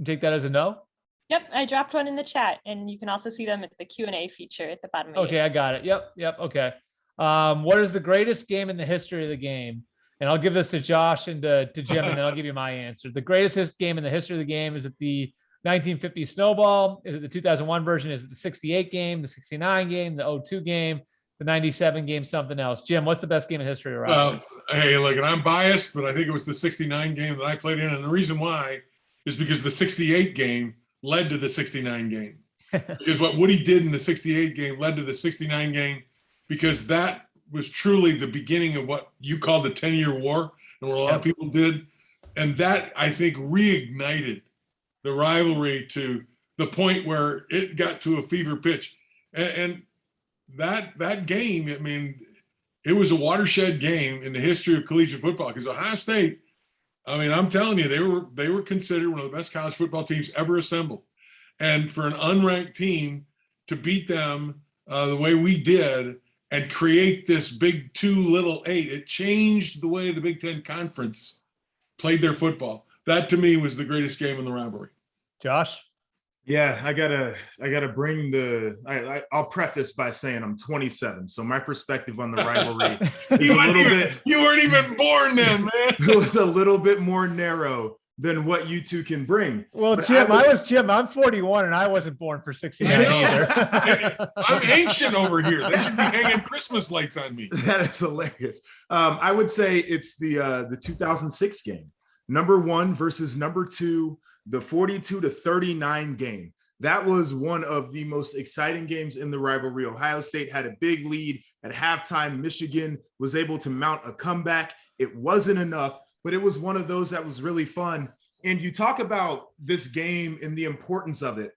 Take that as a no? Yep, I dropped one in the chat, and you can also see them at the Q&A feature at the bottom of Okay, I got it. Yep, okay. What is the greatest game in the history of the game? And I'll give this to Josh and to Jim, and then I'll give you my answer. The greatest game in the history of the game, is it the 1950 Snowball? Is it the 2001 version? Is it the 68 game, the 69 game, the 02 game, the 97 game, something else? Jim, what's the best game in history around? Hey, look, and I'm biased, but I think it was the 69 game that I played in. And the reason why is because the 68 game led to the 69 game. Because what Woody did in the 68 game led to the 69 game, because that was truly the beginning of what you call the 10-year war, and what a lot of people did. And that, I think, reignited the rivalry to the point where it got to a fever pitch. And that game, I mean, it was a watershed game in the history of collegiate football, because Ohio State, I mean, I'm telling you, they were considered one of the best college football teams ever assembled. And for an unranked team to beat them the way we did and create this big 2 little 8, it changed the way the Big Ten Conference played their football. That to me was the greatest game in the rivalry. Josh? Yeah, I gotta bring I'll preface by saying I'm 27, so my perspective on the rivalry is a little bit. You weren't even born then, man. It was a little bit more narrow than what you two can bring. Well, But Jim, Jim. I'm 41, and I wasn't born for 69 either. I'm ancient over here. They should be hanging Christmas lights on me. That is hilarious. I would say it's the 2006 game, number 1 versus number 2. The 42-39 game. That was one of the most exciting games in the rivalry. Ohio State had a big lead at halftime. Michigan was able to mount a comeback. It wasn't enough, but it was one of those that was really fun. And you talk about this game and the importance of it.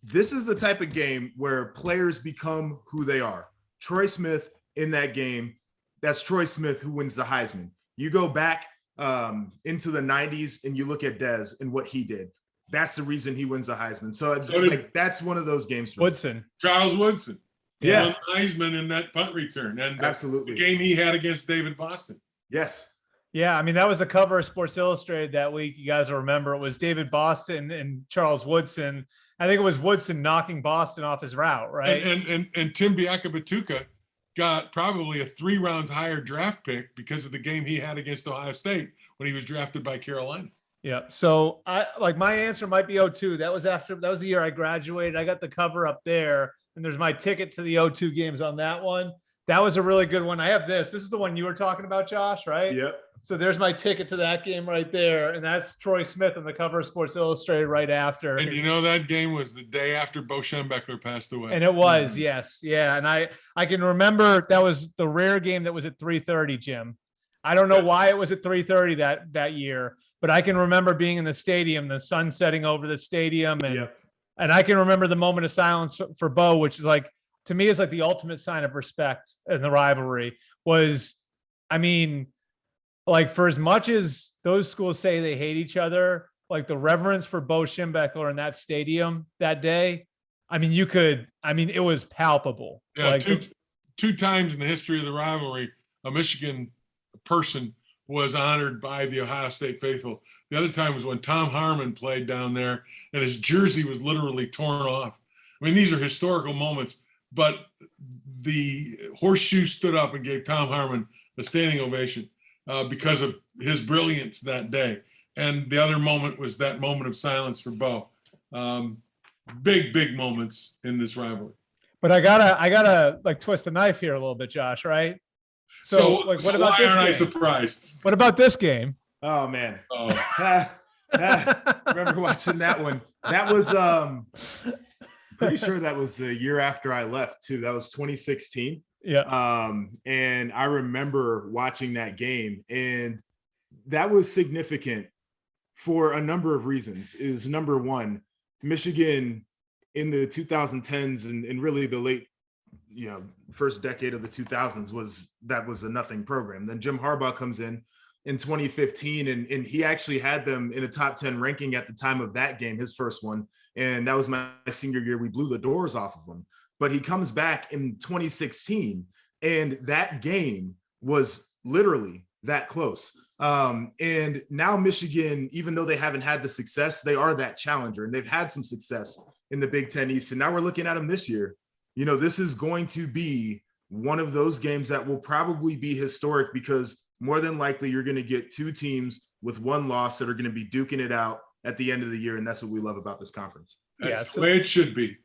This is the type of game where players become who they are. Troy Smith in that game, that's Troy Smith who wins the Heisman. You go back into the 90s and you look at Dez and what he did. That's the reason he wins the Heisman. So like that's one of those games. Woodson. Charles Woodson. Yeah. Won the Heisman in that punt return. And Absolutely. the game he had against David Boston. Yes. Yeah, I mean, that was the cover of Sports Illustrated that week. You guys will remember it was David Boston and Charles Woodson. I think it was Woodson knocking Boston off his route, right? And Tim Biakabatuka got probably a 3 rounds higher draft pick because of the game he had against Ohio State when he was drafted by Carolina. Yeah. So my answer might be 02. That was the year I graduated. I got the cover up there, and there's my ticket to the 02 games on that one. That was a really good one. I have this. This is the one you were talking about, Josh, right? Yep. So there's my ticket to that game right there. And that's Troy Smith on the cover of Sports Illustrated right after. And you know, that game was the day after Bo Schembechler passed away. And it was, yes. Yeah. And I can remember that was the rare game that was at 3:30, Jim. I don't know why it was at 3:30 that year, but I can remember being in the stadium, the sun setting over the stadium. And I can remember the moment of silence for Bo, which is like, to me, is like the ultimate sign of respect in the rivalry was, I mean, like for as much as those schools say they hate each other, like the reverence for Bo Schembechler in that stadium that day, I mean, it was palpable. Yeah, like, two times in the history of the rivalry, a Michigan person was honored by the Ohio State faithful. The other time was when Tom Harmon played down there and his jersey was literally torn off. I mean, these are historical moments, but the Horseshoe stood up and gave Tom Harmon a standing ovation because of his brilliance that day. And the other moment was that moment of silence for Bo. Big moments in this rivalry. But I gotta like twist the knife here a little bit, Josh, right? So like, what about this why game? aren't I surprised? What about this game? Oh man. Oh. Remember watching that one. That was pretty sure that was a year after I left too. That was 2016. Yeah. And I remember watching that game, and that was significant for a number of reasons. Is number one, Michigan in the 2010s and really the late, first decade of the 2000s was a nothing program. Then Jim Harbaugh comes in 2015, and he actually had them in a top 10 ranking at the time of that game, his first one. And that was my senior year. We blew the doors off of them. But he comes back in 2016, and that game was literally that close. And now Michigan, even though they haven't had the success, they are that challenger, and they've had some success in the Big Ten East. And now we're looking at them this year. This is going to be one of those games that will probably be historic, because more than likely you're going to get two teams with one loss that are going to be duking it out at the end of the year. And that's what we love about this conference. That's the way it should be.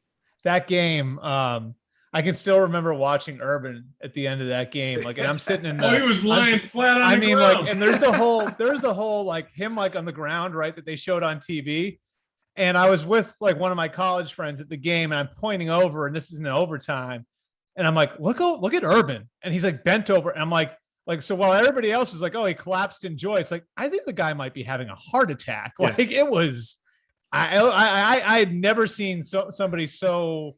That game, I can still remember watching Urban at the end of that game. Like, and I'm sitting in he was lying flat on the ground. Like, and there's the whole like him like on the ground, right, that they showed on TV. And I was with like one of my college friends at the game, and I'm pointing over, and this is in overtime. And I'm like, look at Urban. And he's like bent over. And I'm like, so while everybody else was like, oh, he collapsed in joy, it's like, I think the guy might be having a heart attack. Yeah. Like it was, I had never seen somebody so,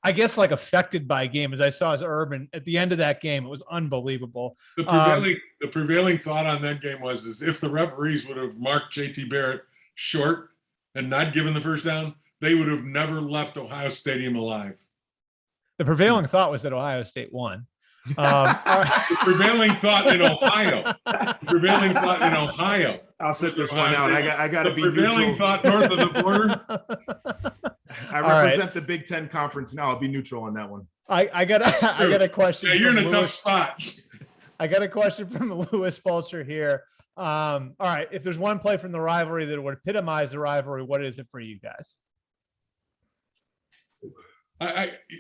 I guess, like affected by a game as I saw as Urban at the end of that game. It was unbelievable. The prevailing thought on that game was if the referees would have marked JT Barrett short and not given the first down, they would have never left Ohio Stadium alive. The prevailing thought was that Ohio State won. The prevailing thought in Ohio. I'll set this one out. I got to be prevailing neutral. thought north of the border. I represent the Big Ten Conference now. I'll be neutral on that one. I got a question. Yeah, you're in a from tough Lewis. spot. I got a question from Lewis Fulcher here. All right, if there's one play from the rivalry that would epitomize the rivalry, what is it for you guys?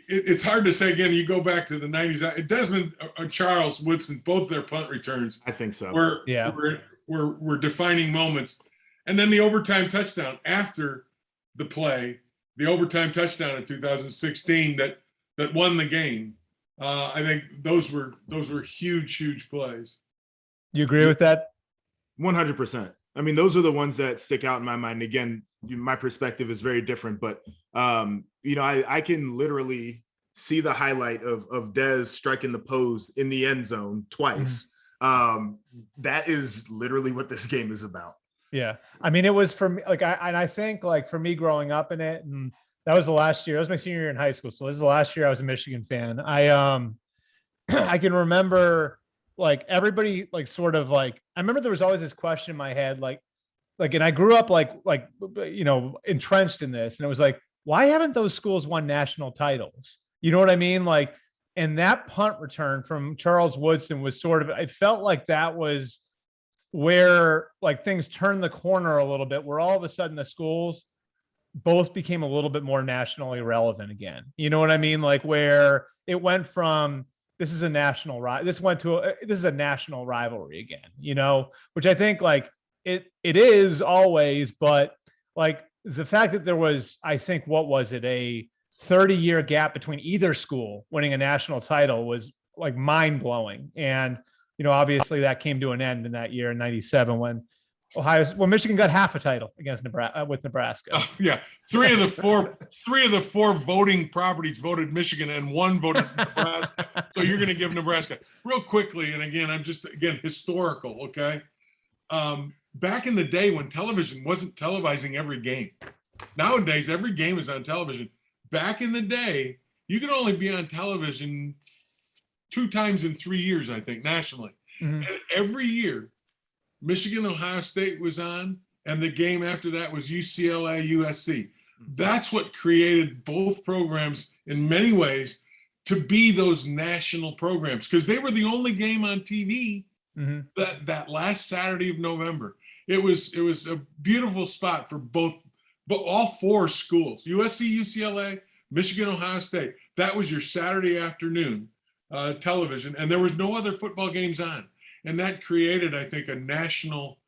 It's hard to say. Again, you go back to the 90s. Desmond Charles Woodson, both their punt returns, I think so. were defining moments. And then the overtime touchdown after the play, the overtime touchdown in 2016 that won the game. I think those were huge plays. You agree with that? 100%. I mean, those are the ones that stick out in my mind. Again, my perspective is very different, but I can literally see the highlight of Dez striking the pose in the end zone twice. That is literally what this game is about. Yeah. I mean, it was for me, I think like for me growing up in it, and that was the last year, that was my senior year in high school. So this is the last year I was a Michigan fan. I can remember like everybody like sort of like, I remember there was always this question in my head, and I grew up entrenched in this, and it was like, why haven't those schools won national titles? You know what I mean? Like, and that punt return from Charles Woodson was sort of, I felt like that was where like things turned the corner a little bit, where all of a sudden the schools both became a little bit more nationally relevant again. You know what I mean? Like where it went from, this is a national this is a national rivalry again, which I think like it is always, but like the fact that there was, I think, what was it, a 30-year gap between either school winning a national title was like mind-blowing. And obviously that came to an end in that year in '97 when Michigan got half a title against Nebraska. Oh, yeah, three of the four voting properties voted Michigan, and one voted Nebraska. So you're going to give Nebraska real quickly. And again, I'm just historical. Okay, back in the day when television wasn't televising every game. Nowadays, every game is on television. Back in the day, you could only be on television 2 times in 3 years, I think, nationally. And every year, Michigan, Ohio State was on, and the game after that was UCLA, USC. That's what created both programs in many ways to be those national programs, because they were the only game on TV that last Saturday of November. It was a beautiful spot for all 4 schools, USC, UCLA, Michigan, Ohio State. That was your Saturday afternoon television, and there was no other football games on. And that created, I think, a national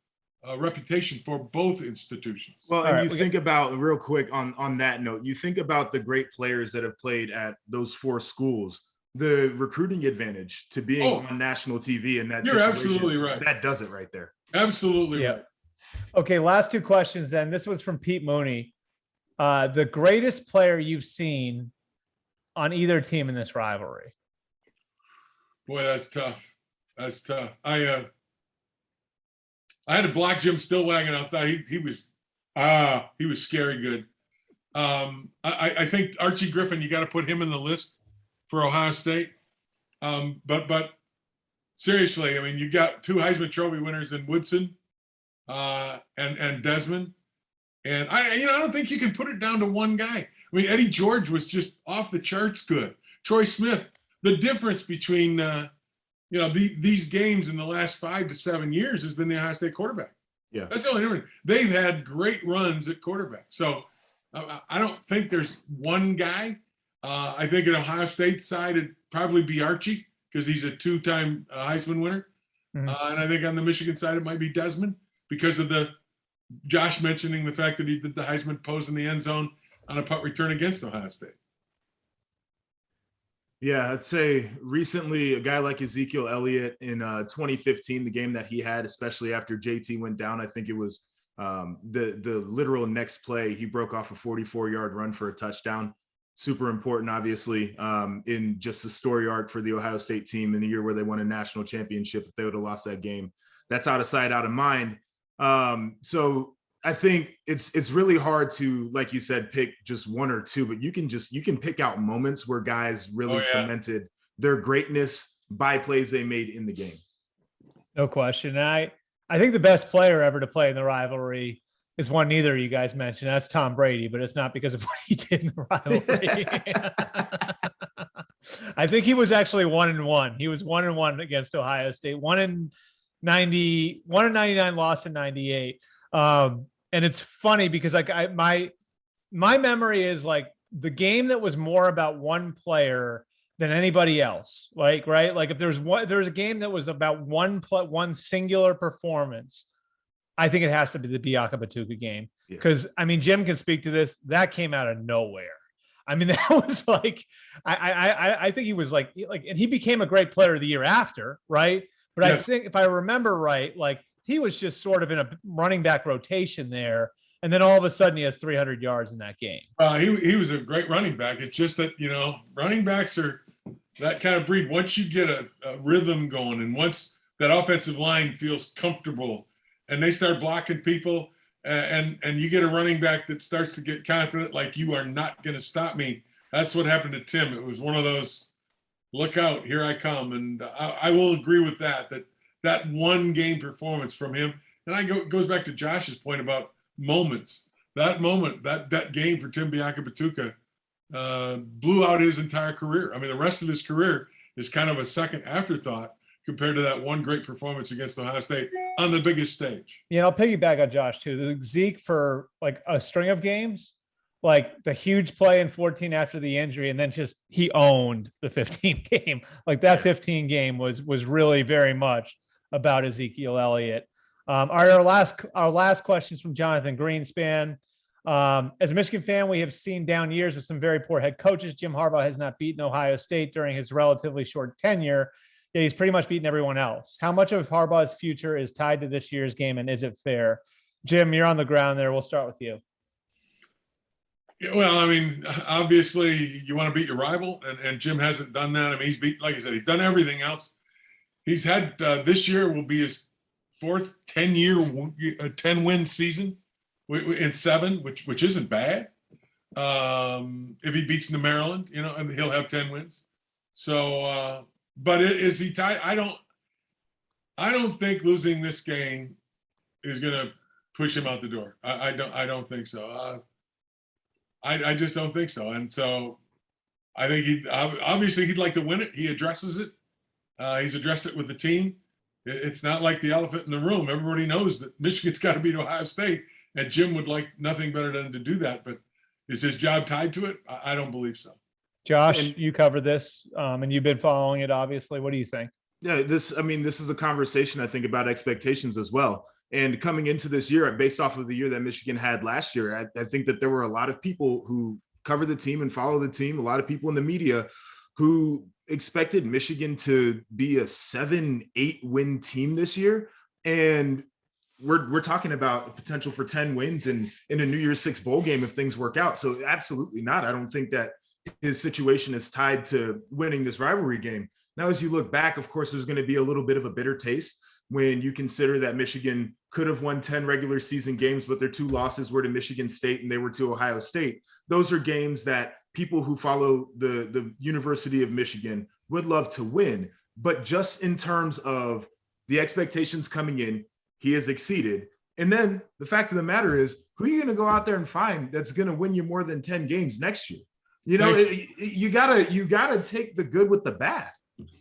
reputation for both institutions. Well, and think about, real quick on that note, you think about the great players that have played at those 4 schools, the recruiting advantage to being on national TV in that You're situation. absolutely right. That does it right there. Absolutely right. Okay, last 2 questions then. This was from Pete Mooney. The greatest player you've seen on either team in this rivalry? Boy, that's tough. That's tough. I had to block Jim Stillwagon. I thought he was scary good. I think Archie Griffin, you got to put him in the list for Ohio State. But seriously, I mean, you got 2 Heisman Trophy winners in Woodson and Desmond. And I don't think you can put it down to one guy. I mean, Eddie George was just off the charts good. Troy Smith, the difference between these games in the last 5 to 7 years has been the Ohio State quarterback. Yeah, that's the only difference. They've had great runs at quarterback. So I don't think there's one guy. I think at Ohio State side, it'd probably be Archie because he's a 2-time Heisman winner. And I think on the Michigan side, it might be Desmond because of Josh mentioning the fact that he did the Heisman pose in the end zone on a punt return against Ohio State. Yeah, I'd say recently a guy like Ezekiel Elliott in 2015, the game that he had, especially after JT went down, I think it was the literal next play, he broke off a 44-yard run for a touchdown. Super important, obviously, in just the story arc for the Ohio State team in the year where they won a national championship. If they would have lost that game, that's out of sight, out of mind. So I think it's really hard to, like you said, pick just 1 or 2, but you can pick out moments where guys really cemented their greatness by plays they made in the game. No question. And I think the best player ever to play in the rivalry is one neither of you guys mentioned. That's Tom Brady, but it's not because of what he did in the rivalry. I think he was actually 1-1. He was 1-1 against Ohio State. 1 in 99, lost in 98. And it's funny because like my memory is like the game that was more about one player than anybody else. Like, right. Like if there's a game that was about one singular performance, I think it has to be the Biaka Batuka game. Because I mean, Jim can speak to this. That came out of nowhere. I mean, that was like, I think he was like, and he became a great player the year after. Right. But I think if I remember right, like he was just sort of in a running back rotation there. And then all of a sudden he has 300 yards in that game. He was a great running back. It's just that, running backs are that kind of breed. Once you get a rhythm going, and once that offensive line feels comfortable and they start blocking people, and you get a running back that starts to get confident, like, you are not going to stop me. That's what happened to Tim. It was one of those, look out, here I come. And I will agree with that one game performance from him. And goes back to Josh's point about moments. That moment, that game for Tim Biakabutuka blew out his entire career. I mean, the rest of his career is kind of a second afterthought compared to that one great performance against Ohio State on the biggest stage. Yeah, I'll piggyback on Josh too. The Zeke for like a string of games, like the huge play in 14 after the injury, and then just he owned the 15 game. Like that 15 game was really very much about Ezekiel Elliott. Our last questions from Jonathan Greenspan. As a Michigan fan, we have seen down years with some very poor head coaches. Jim Harbaugh has not beaten Ohio State during his relatively short tenure. Yet he's pretty much beaten everyone else. How much of Harbaugh's future is tied to this year's game, and is it fair? Jim, you're on the ground there. We'll start with you. Yeah, well, I mean, obviously you want to beat your rival, and Jim hasn't done that. I mean, he's beat, like I said, he's done everything else. He's had this year will be his fourth 10-win season in 7, which isn't bad. If he beats New Maryland, and he'll have 10 wins. So, but is he tied? I don't think losing this game is going to push him out the door. I don't think so. I just don't think so. And so I think he'd like to win it. He addresses it. He's addressed it with the team. It's not like the elephant in the room. Everybody knows that Michigan's got to beat Ohio State, and Jim would like nothing better than to do that. But is his job tied to it? I don't believe so. Josh, you covered this, and you've been following it, obviously. What do you think? Yeah, this is a conversation, I think, about expectations as well. And coming into this year, based off of the year that Michigan had last year, I think that there were a lot of people who cover the team and follow the team, a lot of people in the media who expected Michigan to be a 7-8 win team this year. And we're talking about the potential for 10 wins in a New Year's Six bowl game if things work out. So absolutely not. I don't think that his situation is tied to winning this rivalry game. Now, as you look back, of course, there's going to be a little bit of a bitter taste when you consider that Michigan could have won 10 regular season games, but their 2 losses were to Michigan State and they were to Ohio State. Those are games that people who follow the University of Michigan would love to win. But just in terms of the expectations coming in, he has exceeded. And then the fact of the matter is, who are you going to go out there and find that's going to win you more than 10 games next year? You gotta take the good with the bad.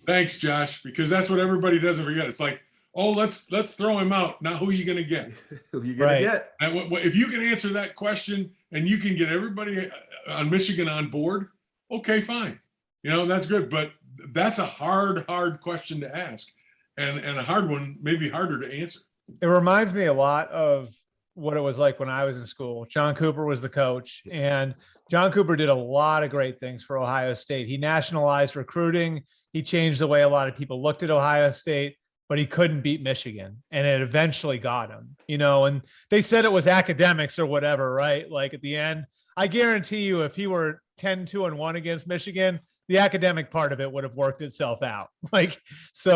Thanks, Josh, because that's what everybody doesn't forget. It's like, oh, let's throw him out. Now, who are you going to get? Who are you going to get? And if you can answer that question and you can get everybody on Michigan on board, okay, fine. That's good. But that's a hard question to ask, and a hard one, maybe harder to answer. It reminds me a lot of what it was like when I was in school. John Cooper was the coach, and John Cooper did a lot of great things for Ohio State. He nationalized recruiting. He changed the way a lot of people looked at Ohio State, but he couldn't beat Michigan, and it eventually got him, and they said it was academics or whatever, right? Like at the end, I guarantee you, if he were 10-2-1 against Michigan, the academic part of it would have worked itself out. It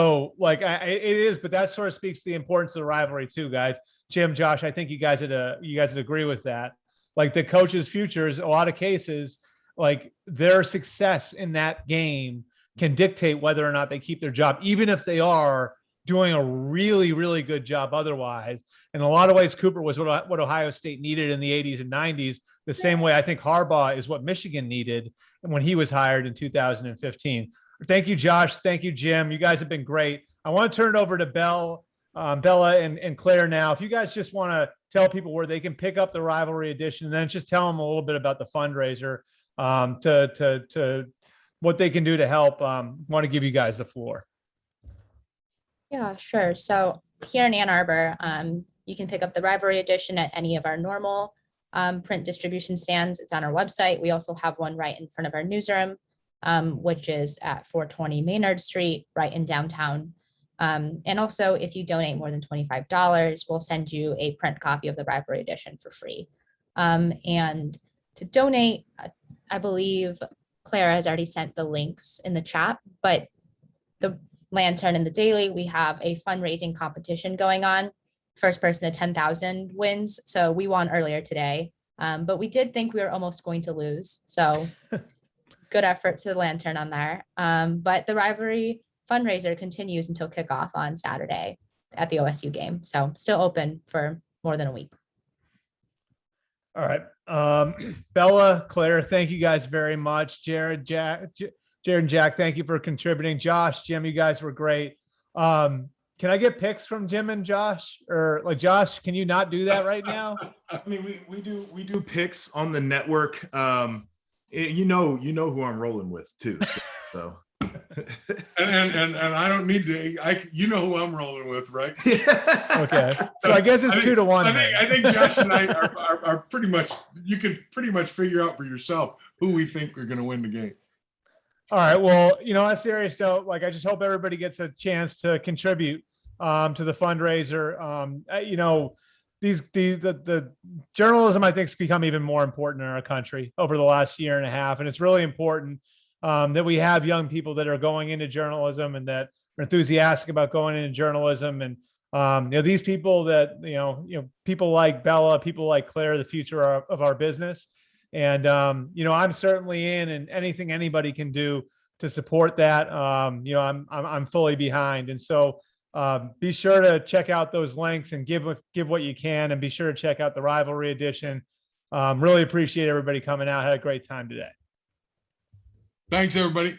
is, but that sort of speaks to the importance of the rivalry too, guys. Jim, Josh, I think you guys would agree with that. Like the coach's futures, a lot of cases, like their success in that game can dictate whether or not they keep their job, even if they are doing a really, really good job otherwise. In a lot of ways, Cooper was what Ohio State needed in the 80s and 90s, the same way I think Harbaugh is what Michigan needed when he was hired in 2015. Thank you, Josh. Thank you, Jim. You guys have been great. I want to turn it over to Bella and Claire now. If you guys just want to tell people where they can pick up the Rivalry Edition, and then just tell them a little bit about the fundraiser to what they can do to help. Want to give you guys the floor. Yeah, sure. So here in Ann Arbor, you can pick up the Rivalry Edition at any of our normal print distribution stands. It's on our website. We also have one right in front of our newsroom, which is at 420 Maynard Street, right in downtown And also, if you donate more than $25, we'll send you a print copy of the Rivalry edition for free. And to donate, I believe Clara has already sent the links in the chat, but the Lantern and the Daily, we have a fundraising competition going on. First person to 10,000 wins. So we won earlier today, but we did think we were almost going to lose. So good effort to the Lantern on there. But the Rivalry fundraiser continues until kickoff on Saturday at the OSU game. So still open for more than a week. All right. Bella, Claire, thank you guys very much. Jared, and Jack, thank you for contributing. Josh, Jim, you guys were great. Can I get picks from Jim and Josh, or like Josh, can you not do that right now? I mean, we do picks on the network. You know who I'm rolling with too. So. and I don't need to. You know who I'm rolling with, right? Okay, so I guess it's 2-1. I think Josh and I are pretty much. You could pretty much figure out for yourself who we think are going to win the game. All right. Well, on a serious note, like I just hope everybody gets a chance to contribute to the fundraiser. The journalism, I think, has become even more important in our country over the last year and a half, and it's really important that we have young people that are going into journalism and that are enthusiastic about going into journalism. And these people that people like Bella, people like Claire, the future of our business. And I'm certainly in, and anything anybody can do to support that, I'm fully behind. And so be sure to check out those links and give what you can, and be sure to check out the Rivalry edition. Really appreciate everybody coming out. Had a great time today. Thanks, everybody.